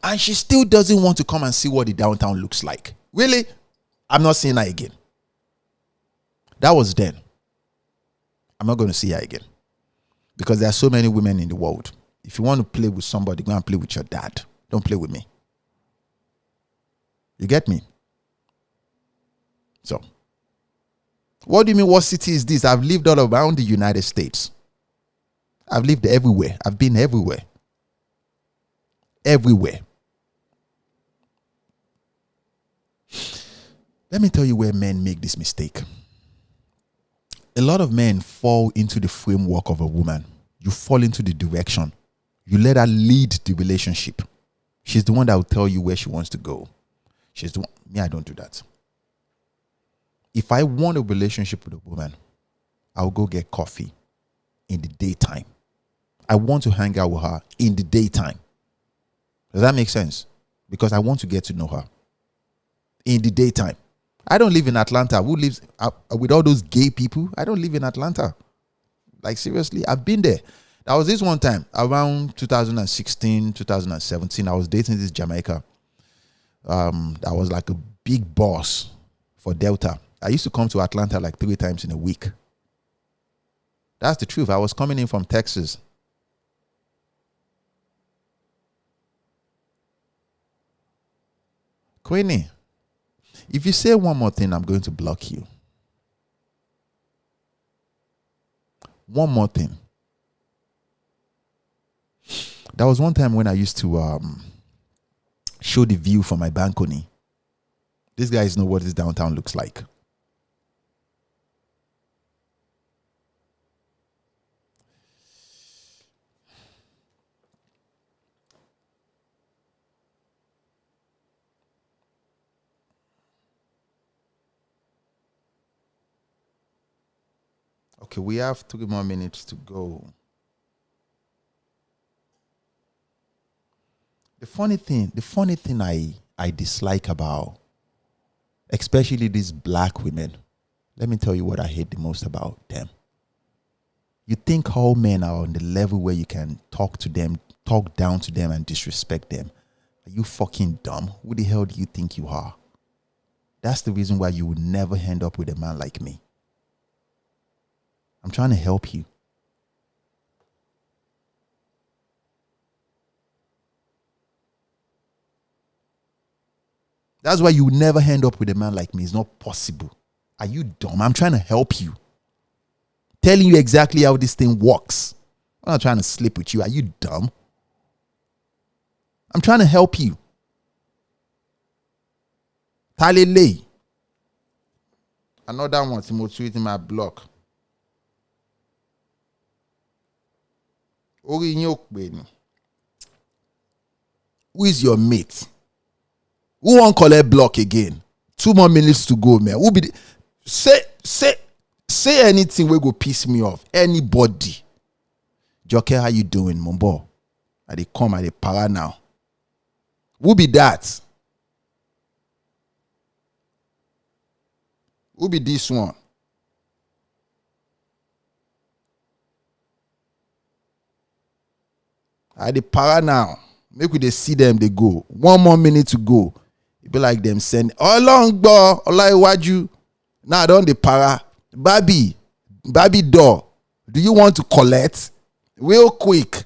and she still doesn't want to come and see what the downtown looks like. Really? I'm not seeing her again. That was then. I'm not going to see her again. Because there are so many women in the world. If you want to play with somebody, go and play with your dad. Don't play with me. You get me? So, what do you mean, what city is this? I've lived all around the United States. I've lived everywhere. I've been everywhere. Everywhere. Let me tell you where men make this mistake. A lot of men fall into the framework of a woman. You fall into the direction. You let her lead the relationship. She's the one that will tell you where she wants to go. She's the one. Me, I don't do that. If I want a relationship with a woman, I'll go get coffee in the daytime. I want to hang out with her in the daytime. Does that make sense? Because I want to get to know her in the daytime. I don't live in Atlanta. Who lives with all those gay people? I don't live in Atlanta. Like, seriously, I've been there. There was this one time around 2016, 2017. I was dating this Jamaica. That was like a big boss for Delta. I used to come to Atlanta like 3 times in a week. That's the truth. I was coming in from Texas. Queenie, if you say one more thing, I'm going to block you. One more thing. There was one time when I used to show the view from my balcony. These guys know what this downtown looks like. Okay, we have 3 more minutes to go. The funny thing I dislike about, especially these black women, let me tell you what I hate the most about them. You think all men are on the level where you can talk to them, talk down to them and disrespect them. Are you fucking dumb? Who the hell do you think you are? That's the reason why you would never end up with a man like me. I'm trying to help you. That's why you would never end up with a man like me. It's not possible. Are you dumb? I'm trying to help you. Telling you exactly how this thing works. I'm not trying to sleep with you. Are you dumb? I'm trying to help you. Talele. Another one, Timothy in my block. Who is your mate? Who won't collect block again? 2 more minutes to go, man. Who be say anything we go piss me off. Anybody. Joke, how you doing, Mumbo? I dey come, I dey para now. Who be that? Who be this one? I dey para now. Make we dey see them, they go. 1 more minute to go. It be like them send Olongbo, Olaiwaju. Now I don't dey para. Baby door. Do you want to collect? Real quick.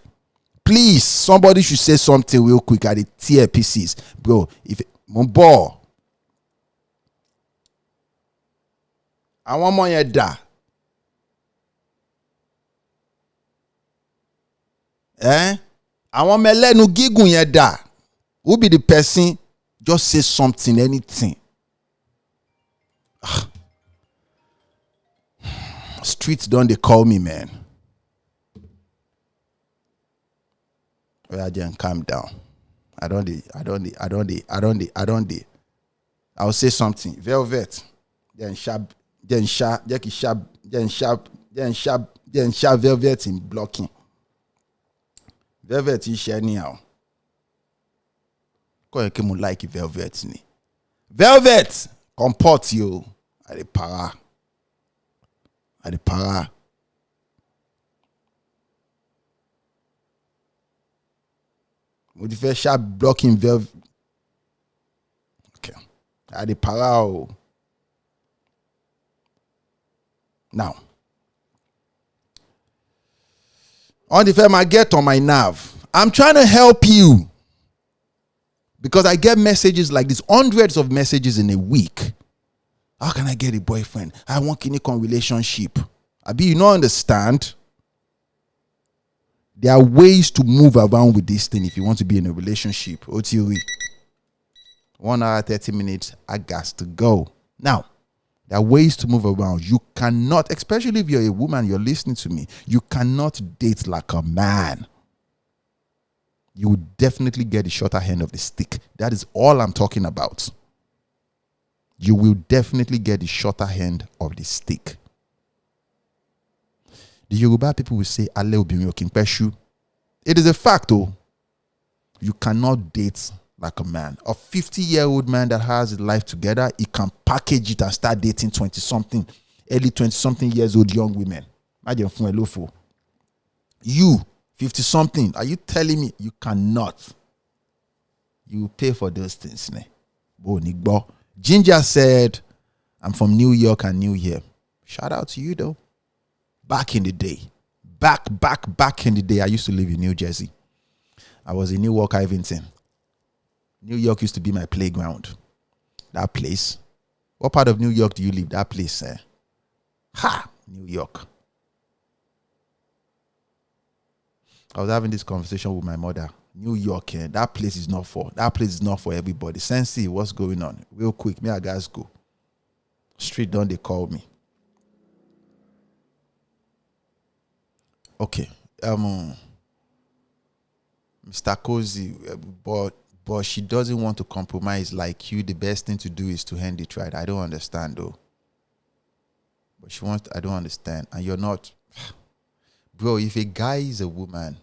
Please, somebody should say something real quick at the tear pieces. Bro, if Mumbo. I want more da. I want melenu gigun yẹn da. Who be the person? Just say something, anything. Streets don't they call me, man. Well, just calm down. I don't. I'll say something. Velvet. Then sharp velvet in blocking. Velvet is anyhow. Ko ke mo like velvet ni. Velvet comport you. I dey para. Mo di first sharp blocking velvet. Okay. I dey para o. Now. On the firm I get on my nerve. I'm trying to help you. Because I get messages like this, hundreds of messages in a week. How can I get a boyfriend? I want kinikon relationship. Abi, you don't understand? There are ways to move around with this thing if you want to be in a relationship. OTOE. 1 hour, 30 minutes, I got to go. Now, there are ways to move around. You cannot, especially if you're a woman, you're listening to me, you cannot date like a man. You will definitely get the shorter end of the stick. That is all I'm talking about. You will definitely get the shorter end of the stick. The Yoruba people will say, Ale obinrin o kin pe su. It is a fact, though. You cannot date like a man. A 50-year-old man that has his life together, he can package it and start dating 20-something, early 20-something years old young women. Imagine fun elofo. You, 50-something, are you telling me you cannot? You pay for those things, ne? Bo nigbo. Ginger said, I'm from New York and New Year. Shout out to you, though. Back in the day. Back in the day, I used to live in New Jersey. I was in Newark, Ivington. New York used to be my playground. That place. What part of New York do you live? That place, eh? Ha! New York. I was having this conversation with my mother. New York, eh? That place is not for everybody. Sensei, what's going on? Real quick, me I guys go. Street down, they call me. Okay. Mr. Cozy, but she doesn't want to compromise like you. The best thing to do is to hand it right. I don't understand though. But she wants, I don't understand. And you're not, bro, if a guy is a woman,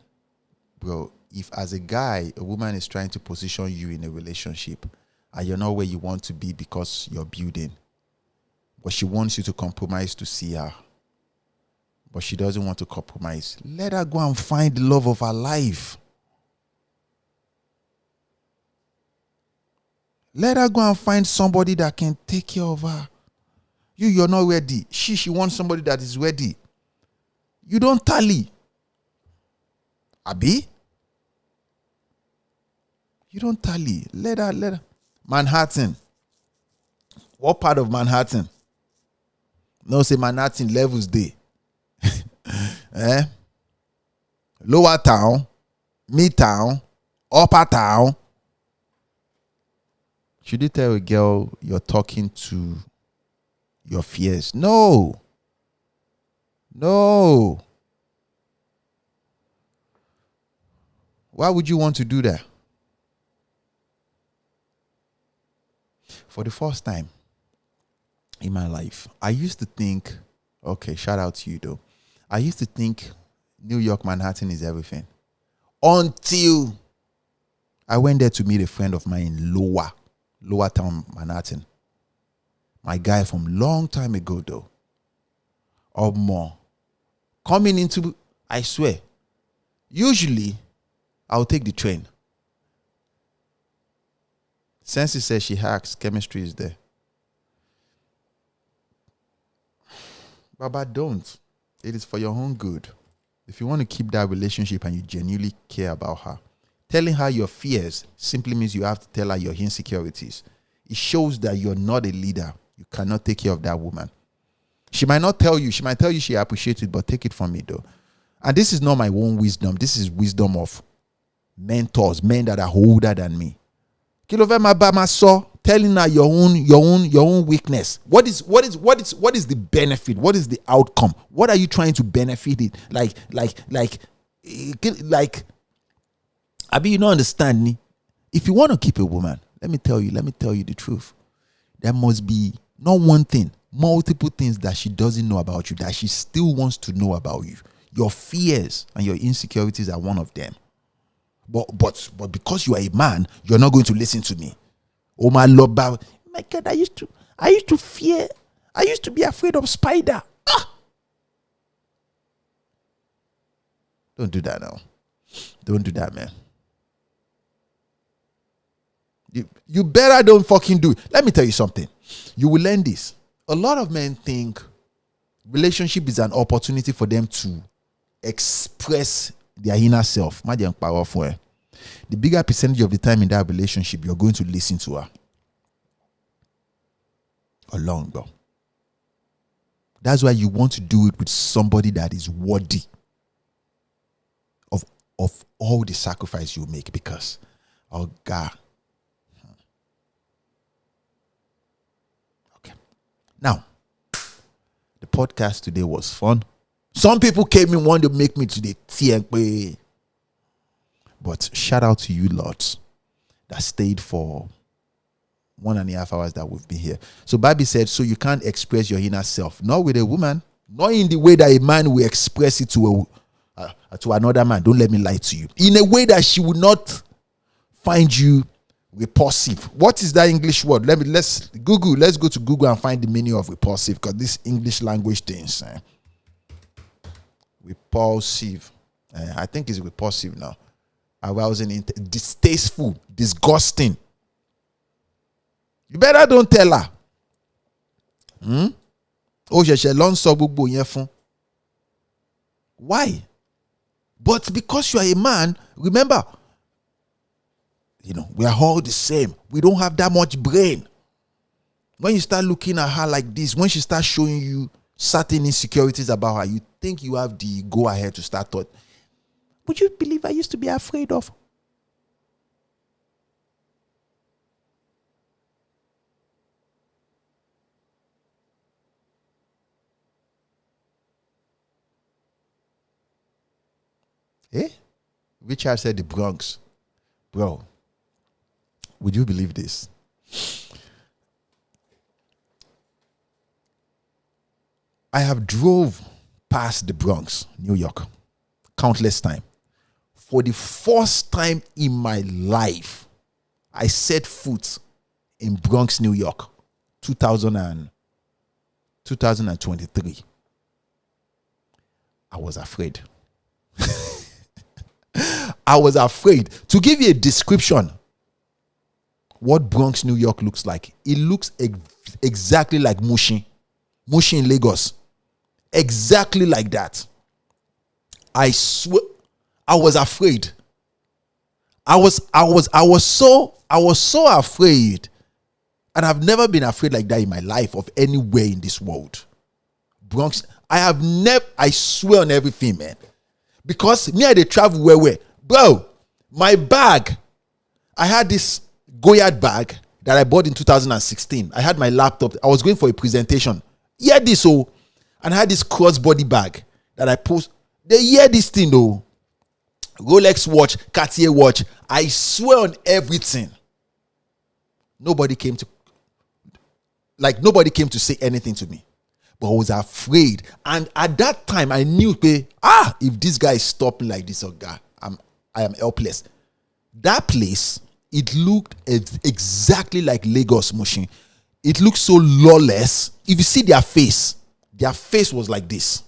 bro, if as a guy, a woman is trying to position you in a relationship and you're not where you want to be because you're building, but she wants you to compromise to see her, but she doesn't want to compromise, let her go and find the love of her life. Let her go and find somebody that can take care of her. You're not ready. She wants somebody that is ready. You don't tally. Abi? You don't tally. Let her. Manhattan. What part of Manhattan? No, say Manhattan levels day. Eh? Lower town, midtown, upper town. Should you tell a girl you're talking to your fears? No. Why would you want to do that? For the first time in my life, I used to think, okay, shout out to you though. I used to think New York, Manhattan is everything. Until I went there to meet a friend of mine in Lower Town, Manhattan. My guy from long time ago though. Or more. Coming into, I swear, usually I'll take the train. Sensei says she hacks, chemistry is there. Baba, don't. It is for your own good. If you want to keep that relationship and you genuinely care about her, telling her your fears simply means you have to tell her your insecurities. It shows that you're not a leader. You cannot take care of that woman. She might not tell you. She might tell you she appreciates it, but take it from me though. And this is not my own wisdom. This is wisdom of mentors, men that are older than me. Telling her your own weakness. What is the benefit? What is the outcome? What are you trying to benefit it? Like, Abi, you don't understand me. If you want to keep a woman, let me tell you the truth. There must be not one thing, multiple things that she doesn't know about you, that she still wants to know about you. Your fears and your insecurities are one of them. But because you are a man, you're not going to listen to me. Oh my Lord, my God, I used to fear. I used to be afraid of spider. Don't do that now. Don't do that, man. You better don't fucking do it. Let me tell you something. You will learn this. A lot of men think relationship is an opportunity for them to express their inner self. The bigger percentage of the time in that relationship, you're going to listen to her. Along, bro. That's why you want to do it with somebody that is worthy of all the sacrifice you make, because, oh God. Okay. Now, the podcast today was fun. Some people came in wanting to make me to the TNP. But shout out to you lots that stayed for 1.5 hours that we've been here. So Bobby said, so you can't express your inner self, not with a woman, not in the way that a man will express it to another man. Don't let me lie to you. In a way that she would not find you repulsive. What is that English word? Let's go to Google and find the meaning of repulsive, because this English language things. Repulsive. I think it's repulsive now. Arousing, distasteful, disgusting. You better don't tell her. Why? But because you are a man, remember, we are all the same. We don't have that much brain. when you start looking at her like this, when she starts showing you certain insecurities about her, you think you have the go ahead to start thought. Would you believe I used to be afraid of? Eh? Richard said the Bronx. Bro, would you believe this? I have drove past the Bronx, New York, countless times. For the first time in my life, I set foot in Bronx, New York, 2023. I was afraid. I was afraid. To give you a description, what Bronx, New York looks like, it looks exactly like Mushin in Lagos. Exactly like that. I swear, I was afraid. I was so afraid, and I've never been afraid like that in my life of anywhere in this world. Bronx, I swear on everything, man. Because me, I dey travel where, bro, my bag, I had this Goyard bag that I bought in 2016. I had my laptop. I was going for a presentation. Hear this, oh, and I had this crossbody bag that I post. They hear this thing, though. Rolex watch, Cartier watch. I swear on everything. Nobody came to say anything to me. But I was afraid. And at that time, I knew, if this guy is stopping like this, I am helpless. That place, it looked exactly like Lagos Mushin. It looked so lawless. If you see their face was like this.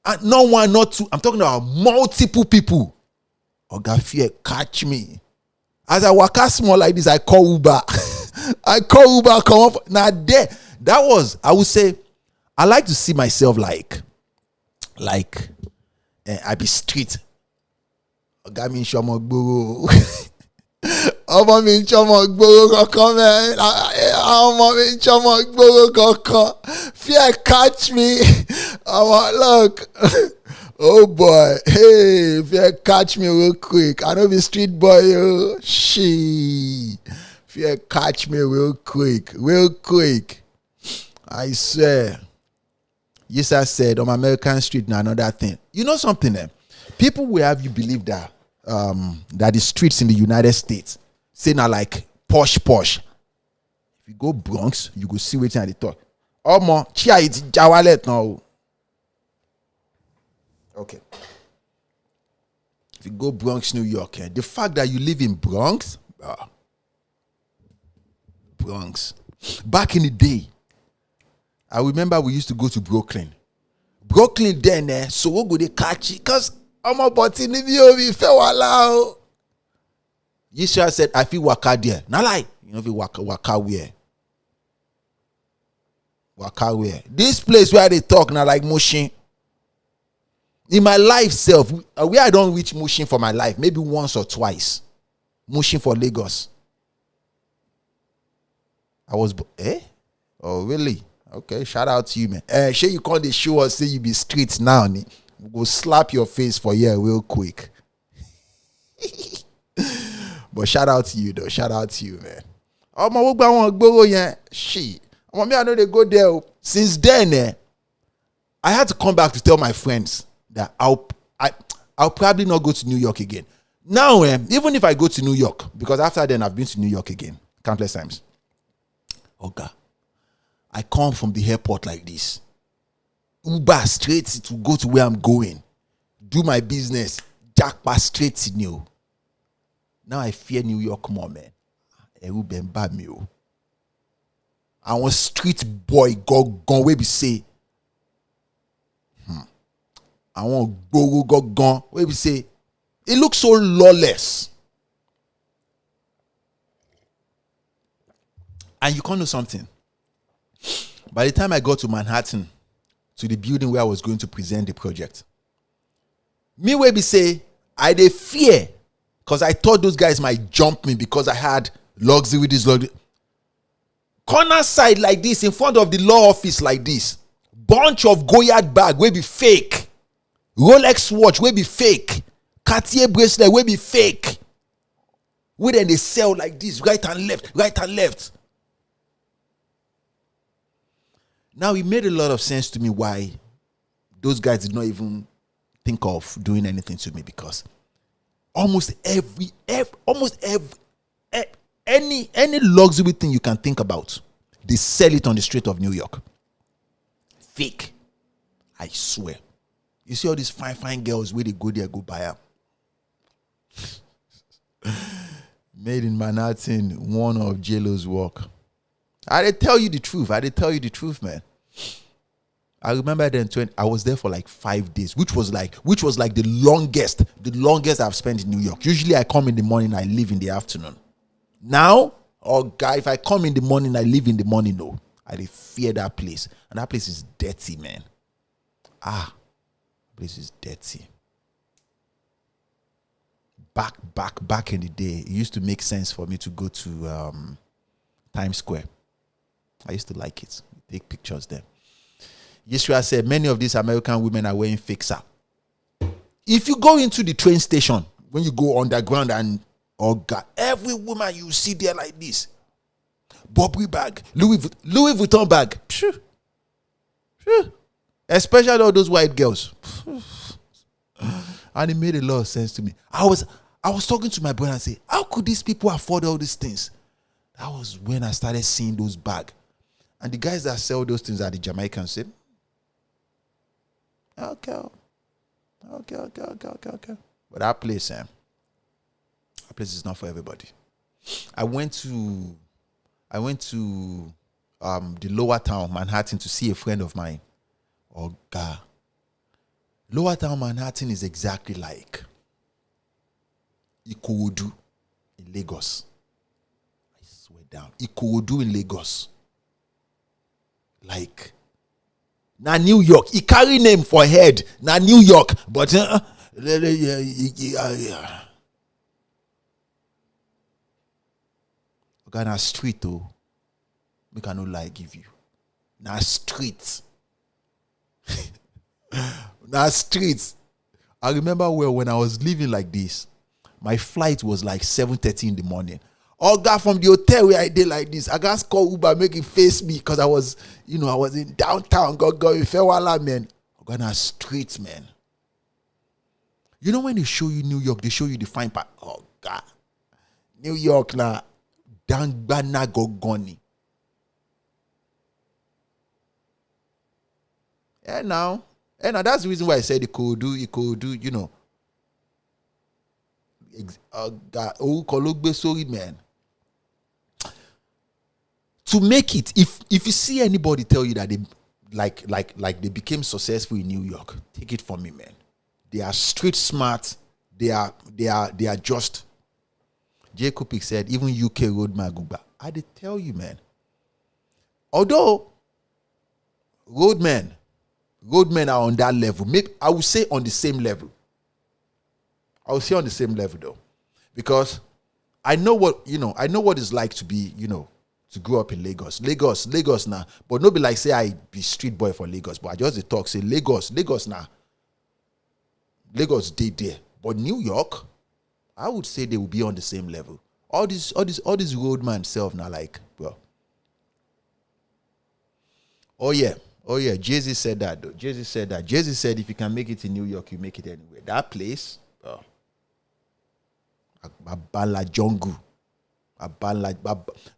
And not one, not two. I'm talking about multiple people. Oga fear catch me. As I walk out small like this, I call Uber. Come up. Now there. That was, I would say, I like to see myself like I be street. Oga mi shomo gboro. Ọmọ mi shomo gboro kankan man. Ọmọ mi shomo gboro kankan. Fear catch me. Look. Oh boy. Hey, fear catch me real quick. I know be street boy, yo. Fear catch me real quick. I swear. Yes, I said on American street now another thing. You know something, eh? People will have you believe that that the streets in the United States say now like posh. If you go Bronx, you go see waiting at the top. Omo, chia it jawalet now. Okay. If you go Bronx, New York, the fact that you live in Bronx, back in the day, I remember we used to go to Brooklyn. Brooklyn then, so we go to catch it, because I'm about to leave you, we fell allow. Yeshua said, I feel waka there. Not like, you know, if you waka where? Waka where? This place where they talk now like Mushin. In my life self, where I don't reach Mushin for my life, maybe once or twice. Mushin for Lagos. I was, Oh, really? Okay, shout out to you, man. Sure you call the show or say you be streets now, we go slap your face for here real quick. But shout out to you, though. Shout out to you, man. Oh, my work, I want to go, yeah. Shit. I know they go there. Since then, I had to come back to tell my friends that I'll probably not go to New York again. Now, even if I go to New York, because after then I've been to New York again, countless times. Okay. I come from the airport like this. Uber straight to go to where I'm going. Do my business. Jackpot straight to New. Now I fear New York more, man. I want street boy gone where we say. I want go gone where we say. It looks so lawless. And you can't know something. By the time I got to Manhattan, to the building where I was going to present the project, me where be say, I dey fear because I thought those guys might jump me because I had luxury this luxury. Corner side like this in front of the law office like this. Bunch of Goyard bag wey be fake. Rolex watch wey be fake. Cartier bracelet wey be fake. Wey then they sell like this, right and left, right and left. Now it made a lot of sense to me why those guys did not even think of doing anything to me, because almost any luxury thing you can think about, they sell it on the street of New York. Fake. I swear. You see all these fine girls where they go there, go buy them. Made in Manhattan, one of J-Lo's work. I did tell you the truth, man. I remember then I was there for like 5 days, which was like the longest I've spent in New York. Usually I come in the morning, I leave in the afternoon. Now, guy, if I come in the morning, I leave in the morning. No, I fear that place, and that place is dirty, man. Place is dirty. Back in the day, it used to make sense for me to go to Times Square. I used to like it. Take pictures there. Yeshua said many of these American women are wearing fixer. If you go into the train station, when you go underground and God, every woman you see there like this, Burberry bag, Louis Vuitton bag, especially all those white girls. And it made a lot of sense to me. I was talking to my brother and say, how could these people afford all these things? That was when I started seeing those bags. And the guys that sell those things are the Jamaicans. Said, okay. But that place is not for everybody. I went to the Lower Town, Manhattan, to see a friend of mine. Oh God. Lower Town, Manhattan is exactly like Ikorodu in Lagos. I swear down. Ikorodu in Lagos. Like, na New York. He carry name for head. Na New York. But okay, na street though. Make I no lie give you. Na street. Na street. I remember well when I was living like this. My flight was like 7:30 in the morning. Got from the hotel where I did like this. I got call Uber, make it face me because I was in downtown. Go in Fewala, man. I got a street, man. You know when they show you New York, they show you the fine part. Oh God, New York na dangbana gogoni. And now that's the reason why I said it could do, you know. Sorry, man. To make it, if you see anybody tell you that they like they became successful in New York, take it from me, man. They are street smart. They are just. Jay Kupik said even UK roadman Gugba. I did tell you, man. Although roadmen are on that level. Maybe I would say on the same level. I would say on the same level though, because I know what it's like to be, to grow up in Lagos now. But no be like say I be street boy for Lagos, but I just talk say Lagos now. Lagos did there, but New York, I would say they will be on the same level. All these roadman self now, like, well. Oh yeah. Jay-Z said that though. Jay-Z said if you can make it in New York, you make it anywhere. That place, Abala Jungle.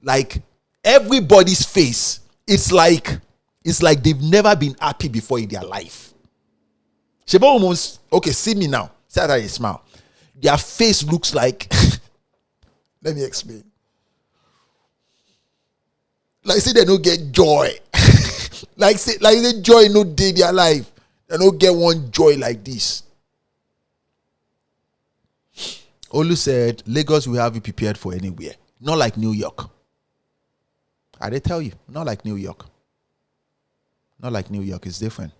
Like everybody's face, it's like they've never been happy before in their life. Sheba almost, okay, see me now. See how they smile. Their face looks like, let me explain. Like say they don't get joy. like say joy no day their life. They don't get one joy like this. Olu said, Lagos will have you prepared for anywhere. Not like New York. I did tell you, not like New York. Not like New York, it's different.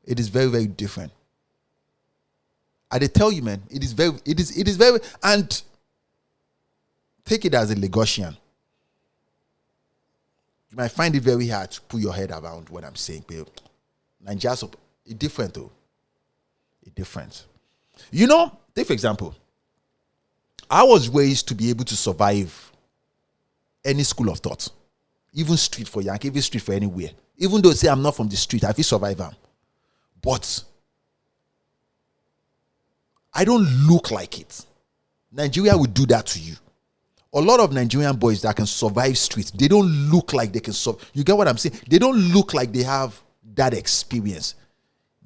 It is very, very different. I they tell you, man, it is very, and take it as a Lagosian. You might find it very hard to put your head around what I'm saying, but Nigeria's it's different though. It's different. You know, take for example, I was raised to be able to survive any school of thought, even street for Yankee, even street for anywhere. Even though say I'm not from the street, I feel survive them. But I don't look like it. Nigeria will do that to you. A lot of Nigerian boys that can survive streets, they don't look like they can survive. You get what I'm saying? They don't look like they have that experience.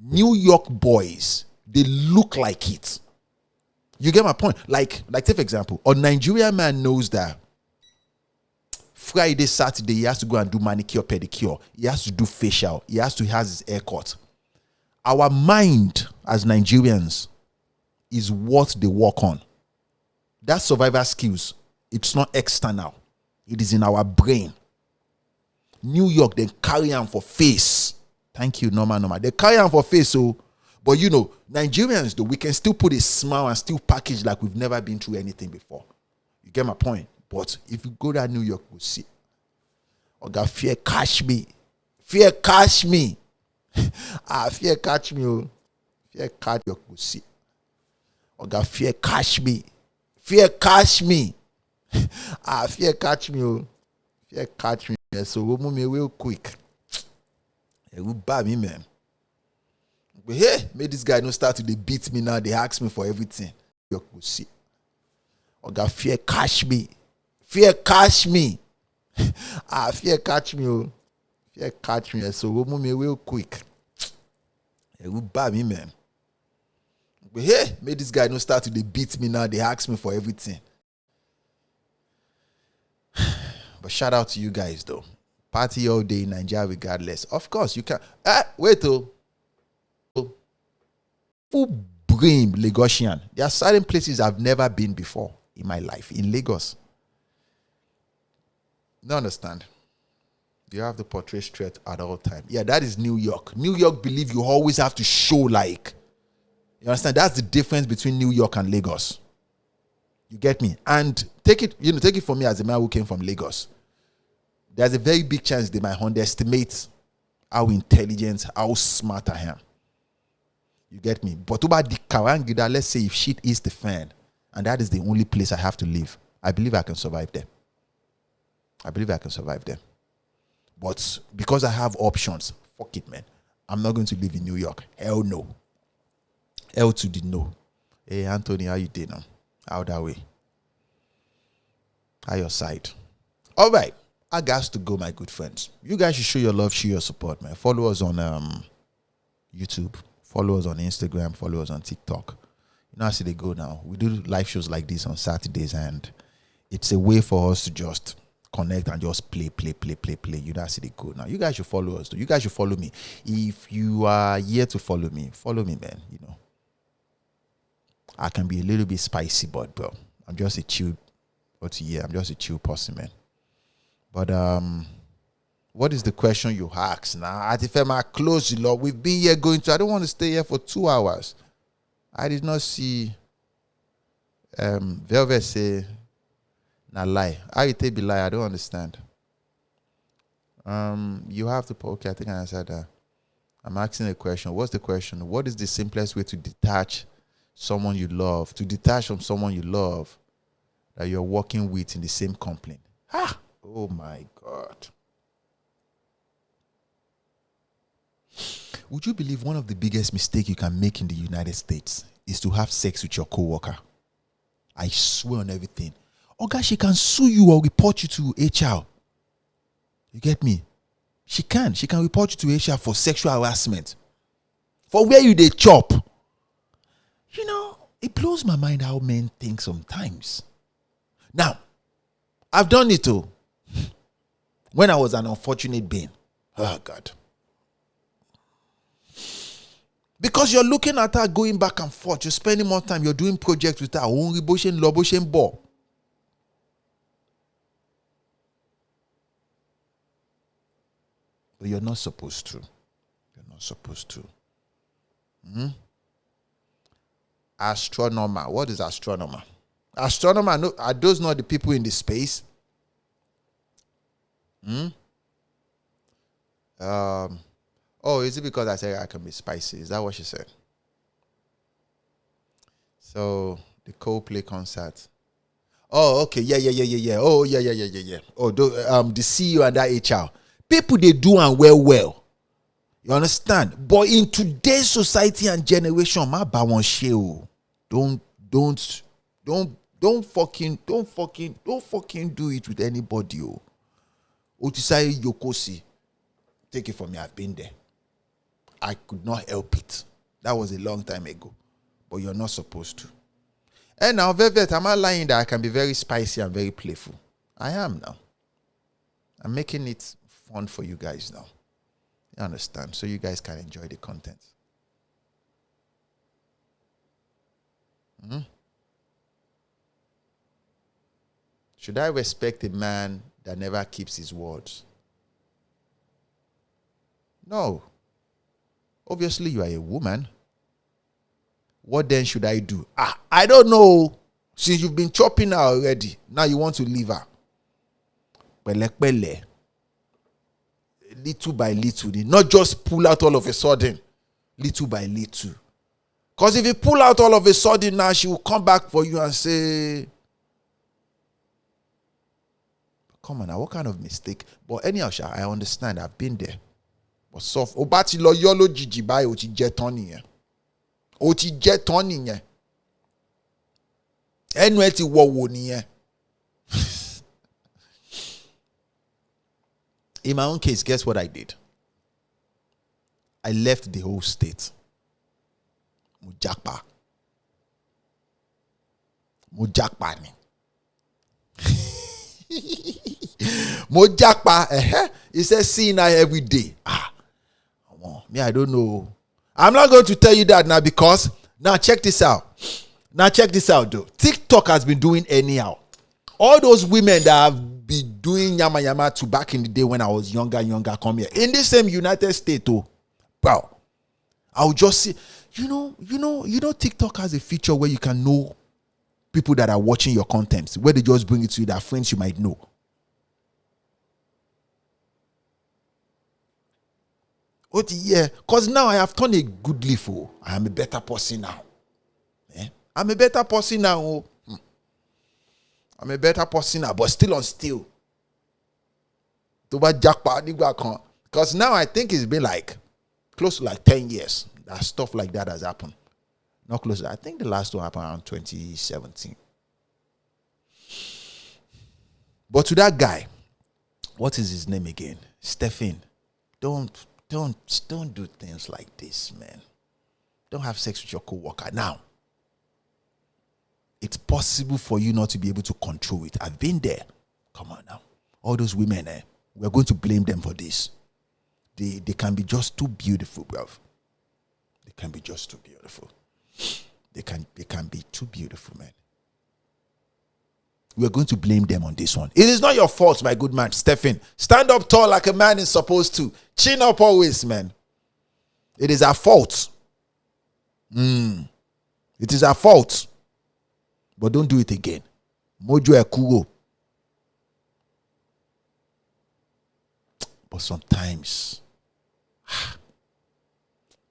New York boys, they look like it. You get my point? Like take for example, a Nigerian man knows that Friday, Saturday, he has to go and do manicure, pedicure. He has to do facial. He has to have his haircut. Our mind as Nigerians is what they work on. That survival skills, it's not external. It is in our brain. New York, they carry on for face. Thank you, Norma. They carry on for face, so. But you know, Nigerians, though, we can still put a smile and still package like we've never been through anything before. You get my point? But if you go to New York, we'll see. Oga, fear catch me. Fear catch me. Fear catch me. Oh. Fear catch you, we'll see. Oga, fear catch me. Fear catch me. Fear catch me. Oh. Fear catch me. So we'll move me real quick. It will buy me, man. But hey, may this guy not start to they beat me now. They ask me for everything. You will see. Oga, fear catch me. Fear catch me. Fear catch me. Oh. Fear catch me. So we'll move me real quick. It will buy me, man. But hey, may this guy not start to they beat me now. They ask me for everything. But shout out to you guys though. Party all day in Nigeria regardless. Of course you can. Wait oh. Full brim Lagosian. There are certain places I've never been before in my life. In Lagos. You understand? You have to portray straight at all time. Yeah, that is New York. New York believe you always have to show like. You understand? That's the difference between New York and Lagos. You get me? And take it from me as a man who came from Lagos. There's a very big chance they might underestimate how intelligent, how smart I am. You get me? But about the Karangida, let's say if shit is the fan, and that is the only place I have to live, I believe I can survive there. But because I have options, fuck it, man. I'm not going to live in New York. Hell no. Hell to the no. Hey, Anthony, how you doing now? How that way? How your side? All right. I got to go, my good friends. You guys should show your love, show your support, man. Follow us on YouTube. Follow us on Instagram. Follow us on TikTok. You know how they go now. We do live shows like this on Saturdays, and it's a way for us to just connect and just play. You know how they go now. You guys should follow us, though. You guys should follow me. If you are here to follow me, man. You know, I can be a little bit spicy, but bro, I'm just a chill. I'm just a chill person, man. But what is the question you ask now? I defend close, Lord. We've been here I don't want to stay here for 2 hours. I did not see Velvet say na lie. How you take be lie? I don't understand. You have to okay, I think I answered that. I'm asking a question. What's the question? What is the simplest way to detach someone you love? To detach from someone you love that you're working with in the same company? Oh my God. Would you believe one of the biggest mistakes you can make in the United States is to have sex with your coworker? I swear on everything. Oh gosh, she can sue you or report you to HR. You get me? She can report you to HR for sexual harassment. For where you they chop. You know, it blows my mind how men think sometimes. Now, I've done it too. When I was an unfortunate being. Oh God. Because you're looking at her going back and forth. You're spending more time. You're doing projects with her. But you're not supposed to. You're not supposed to. Astronomer. What is astronomer? Astronomer, no, are those not the people in the space? Oh, is it because I said I can be spicy? Is that what she said? So the Coldplay concert. Oh, okay. Yeah. Oh, yeah. Oh, the CEO and that HR. People, they do and well. You understand? But in today's society and generation, ma ba won share o. Don't fucking do it with anybody. Otisai Yokosi. Take it from me, I've been there. I could not help it. That was a long time ago. But you're not supposed to. And now, Velvet, am I lying that I can be very spicy and very playful? I am now. I'm making it fun for you guys now. You understand? So you guys can enjoy the content. Should I respect a man that never keeps his words? No. Obviously, you are a woman. What then should I do? I don't know. Since you've been chopping her already, now you want to leave her. Pele. Little by little. Not just pull out all of a sudden. Little by little. Because if you pull out all of a sudden now, she will come back for you and say, come on now, what kind of mistake? But anyhow, I understand. I've been there. But soft. Obati lo yolo jijibai oti jetoni ye. Oti jetoni ye. Enweti wowo ni ye. In my own case, guess what I did? I left the whole state. Mujakpa ni. Mojakpa. He says, seeing her every day. Me, I don't know. I'm not going to tell you that now because now check this out. Though. TikTok has been doing anyhow. All those women that have been doing yama to back in the day when I was younger, come here. In the same United States, too. Bro. I'll just see. You know, TikTok has a feature where you can know people that are watching your content, where they just bring it to you, that friends you might know. What? Yeah, because now I have turned a good leaf. I am a better person now. I'm a better person now. I'm a better person now, but still on still. Because now I think it's been like close to like 10 years that stuff like that has happened. Not close. I think the last one happened around 2017. But to that guy, what is his name again? Stephen. Don't do things like this, man. Don't have sex with your co-worker. Now, it's possible for you not to be able to control it. I've been there. Come on now. All those women, we're going to blame them for this. They can be just too beautiful, bruv. They can be just too beautiful. They can be too beautiful, man. We're going to blame them on this one. It is not your fault, my good man, Stephen. Stand up tall like a man is supposed to. Chin up always, man. It is our fault. It is our fault. But don't do it again. Mojo Ekuro. But sometimes,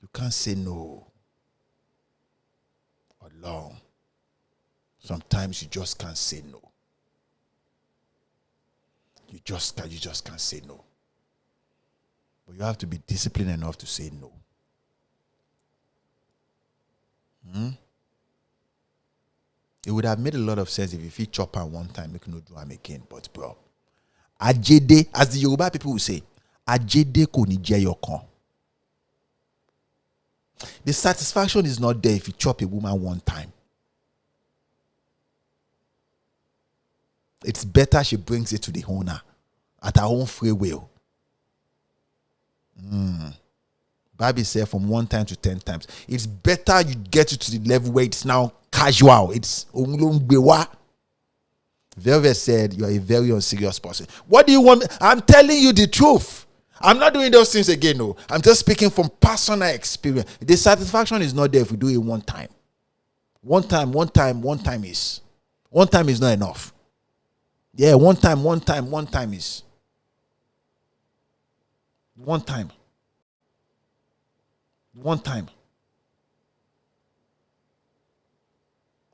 you can't say no. Or long. Sometimes you just can't say no. You just can't say no. But you have to be disciplined enough to say no. It would have made a lot of sense if you chop her one time, make no do am again. But bro, Ajede, as the Yoruba people will say, Ajede ko ni je yokan. The satisfaction is not there if you chop a woman one time. It's better she brings it to the owner at her own free will. Bible said from 1 time to 10 times. It's better you get it to the level where it's now casual. It's Velvet said you're a very unserious person. What do you want me? I'm telling you the truth. I'm not doing those things again, no. I'm just speaking from personal experience. The satisfaction is not there if we do it one time. One time is not enough. Yeah, one time is one time.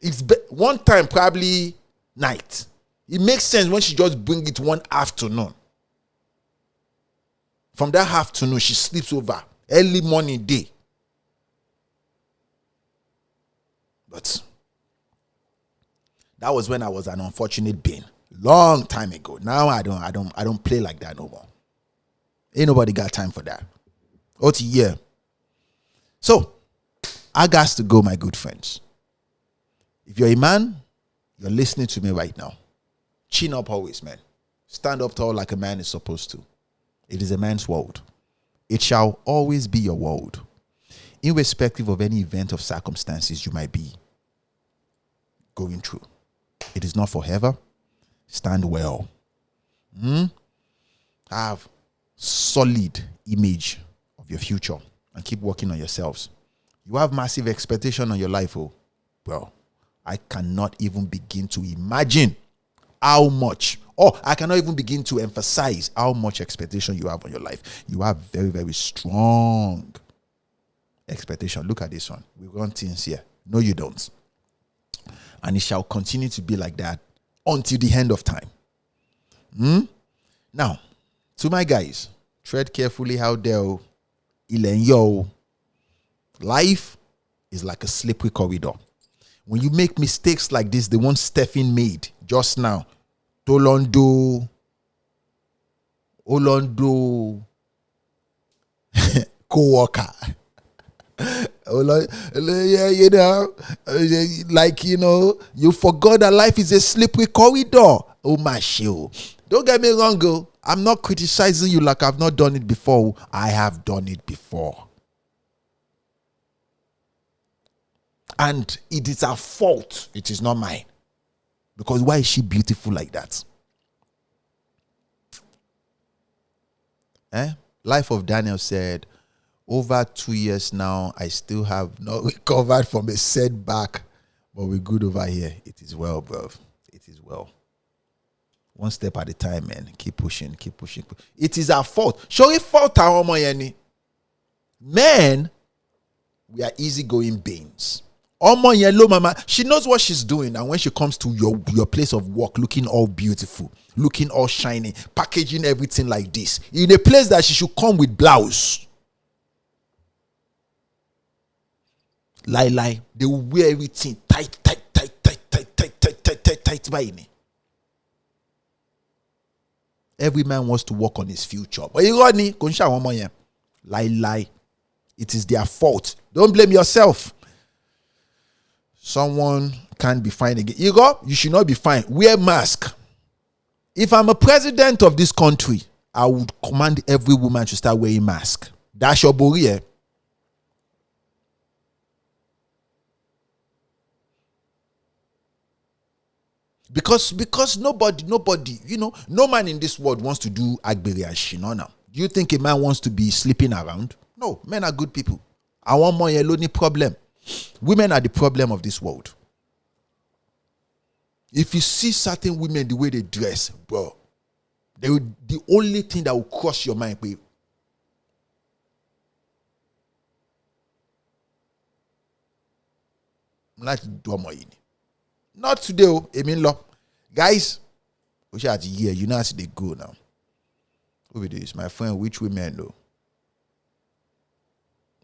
It's one time, probably night. It makes sense when she just bring it one afternoon. From that afternoon, she sleeps over. Early morning, day. But that was when I was an unfortunate being. Long time ago. Now I don't play like that no more. Ain't nobody got time for that. Yeah. So, I got to go, my good friends. If you're a man, you're listening to me right now. Chin up always, man. Stand up tall like a man is supposed to. It is a man's world. It shall always be your world. Irrespective of any event or circumstances you might be going through. It is not forever. Stand well. Have solid image of your future and keep working on yourselves. You have massive expectation on your life, well, I cannot even begin to imagine how much, or I cannot even begin to emphasize how much expectation you have on your life. You have very, very strong expectation. Look at this one. We run things here. No, you don't. And it shall continue to be like that until the end of time. Now, to my guys, tread carefully out there. Life is like a slippery corridor. When you make mistakes like this, the one Stephen made just now, Olondo, co-worker. You forgot that life is a slippery corridor. Oh my shit. Don't get me wrong, girl. I'm not criticizing you like I've not done it before. I have done it before. And it is her fault. It is not mine. Because why is she beautiful like that? Life of Daniel said, over 2 years now, I still have not recovered from a setback. But we're good over here. It is well, bro. It is well. One step at a time, man. Keep pushing. It is our fault. Show it fault our money. Men, we are easygoing beings. Omo yellow mama, she knows what she's doing, and when she comes to your place of work, looking all beautiful, looking all shiny, packaging everything like this, in a place that she should come with blouse. Lie. They will wear everything tight by me. Every man wants to work on his future. But you got me, lie. It is their fault. Don't blame yourself. Someone can't be fine again. You should not be fine. Wear mask. If I'm a president of this country, I would command every woman to start wearing mask. That's your bori. Because nobody, no man in this world wants to do agbere and shino now. Do you think a man wants to be sleeping around? No, men are good people. I want more yellow problem. Women are the problem of this world. If you see certain women, the way they dress, bro, the only thing that will cross your mind, babe, not today, law. Guys, we should have year. You know how they go now. Who it is, my friend? Which women though?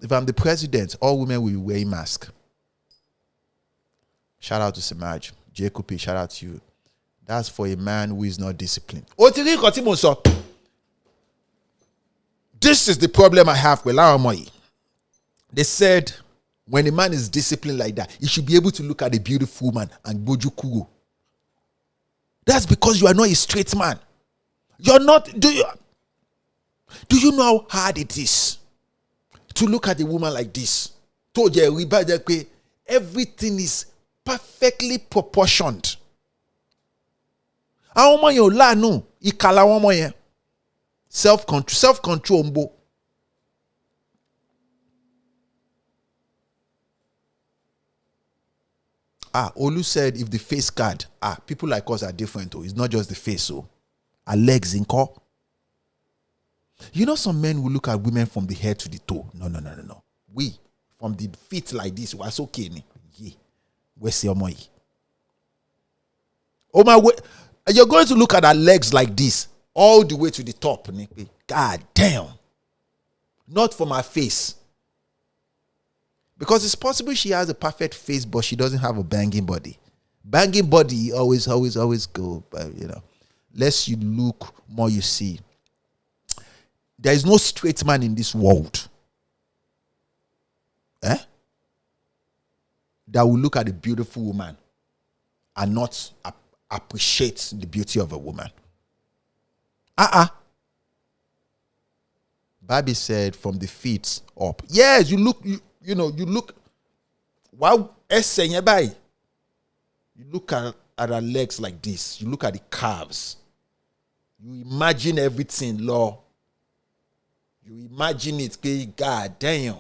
If I'm the president, all women will wear mask. Shout out to Samaj. Jacob, shout out to you. That's for a man who is not disciplined. This is the problem I have with Laramoi. They said when a man is disciplined like that, he should be able to look at a beautiful woman and boju kugo. That's because you are not a straight man. You're not. Do you know how hard it is to look at a woman like this? Everything is perfectly proportioned. Self-control. Olu said if the face card, people like us are different. It's not just the face, so our legs in core. You know, some men will look at women from the head to the toe. No. We, from the feet like this, was okay. Yeah. Where's your money? Oh my way. You're going to look at her legs like this, all the way to the top. God damn. Not from her face. Because it's possible she has a perfect face, but she doesn't have a banging body. Banging body always go, but less you look, more you see. There is no straight man in this world that will look at a beautiful woman and not appreciate the beauty of a woman. Barbie said from the feet up. Yes, you look. You look. Wow, you look at her legs like this. You look at the calves. You imagine everything, Lord. You imagine it. God damn.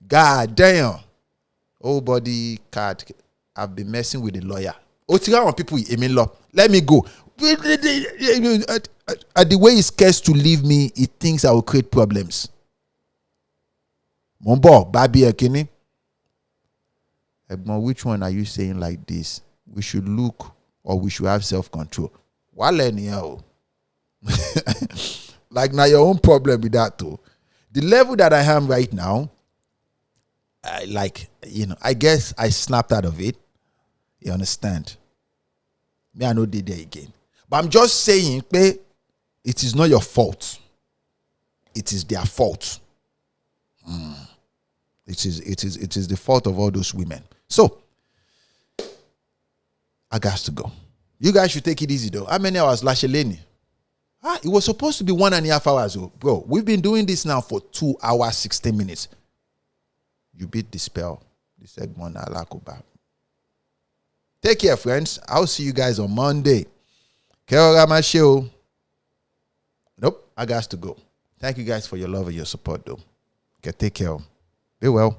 God damn. Oh, body card. I've been messing with the lawyer. People, law. Let me go. At the way he scares to leave me, he thinks I will create problems. Mombo, Babi Ekini. Which one are you saying like this? We should look or we should have self-control. Wale like now your own problem with that too. The level that I am right now, I guess I snapped out of it. You understand? Me, I know they there again. But I'm just saying, it is not your fault. It is their fault. It is the fault of all those women. So, I got to go. You guys should take it easy though. How many hours Lasheleni? It was supposed to be 1.5 hours. Bro, we've been doing this now for 2 hours, 16 minutes. You beat the spell. The segment Alakoba. Take care, friends. I'll see you guys on Monday. Nope, I got to go. Thank you guys for your love and your support, though. Okay, take care. Be well.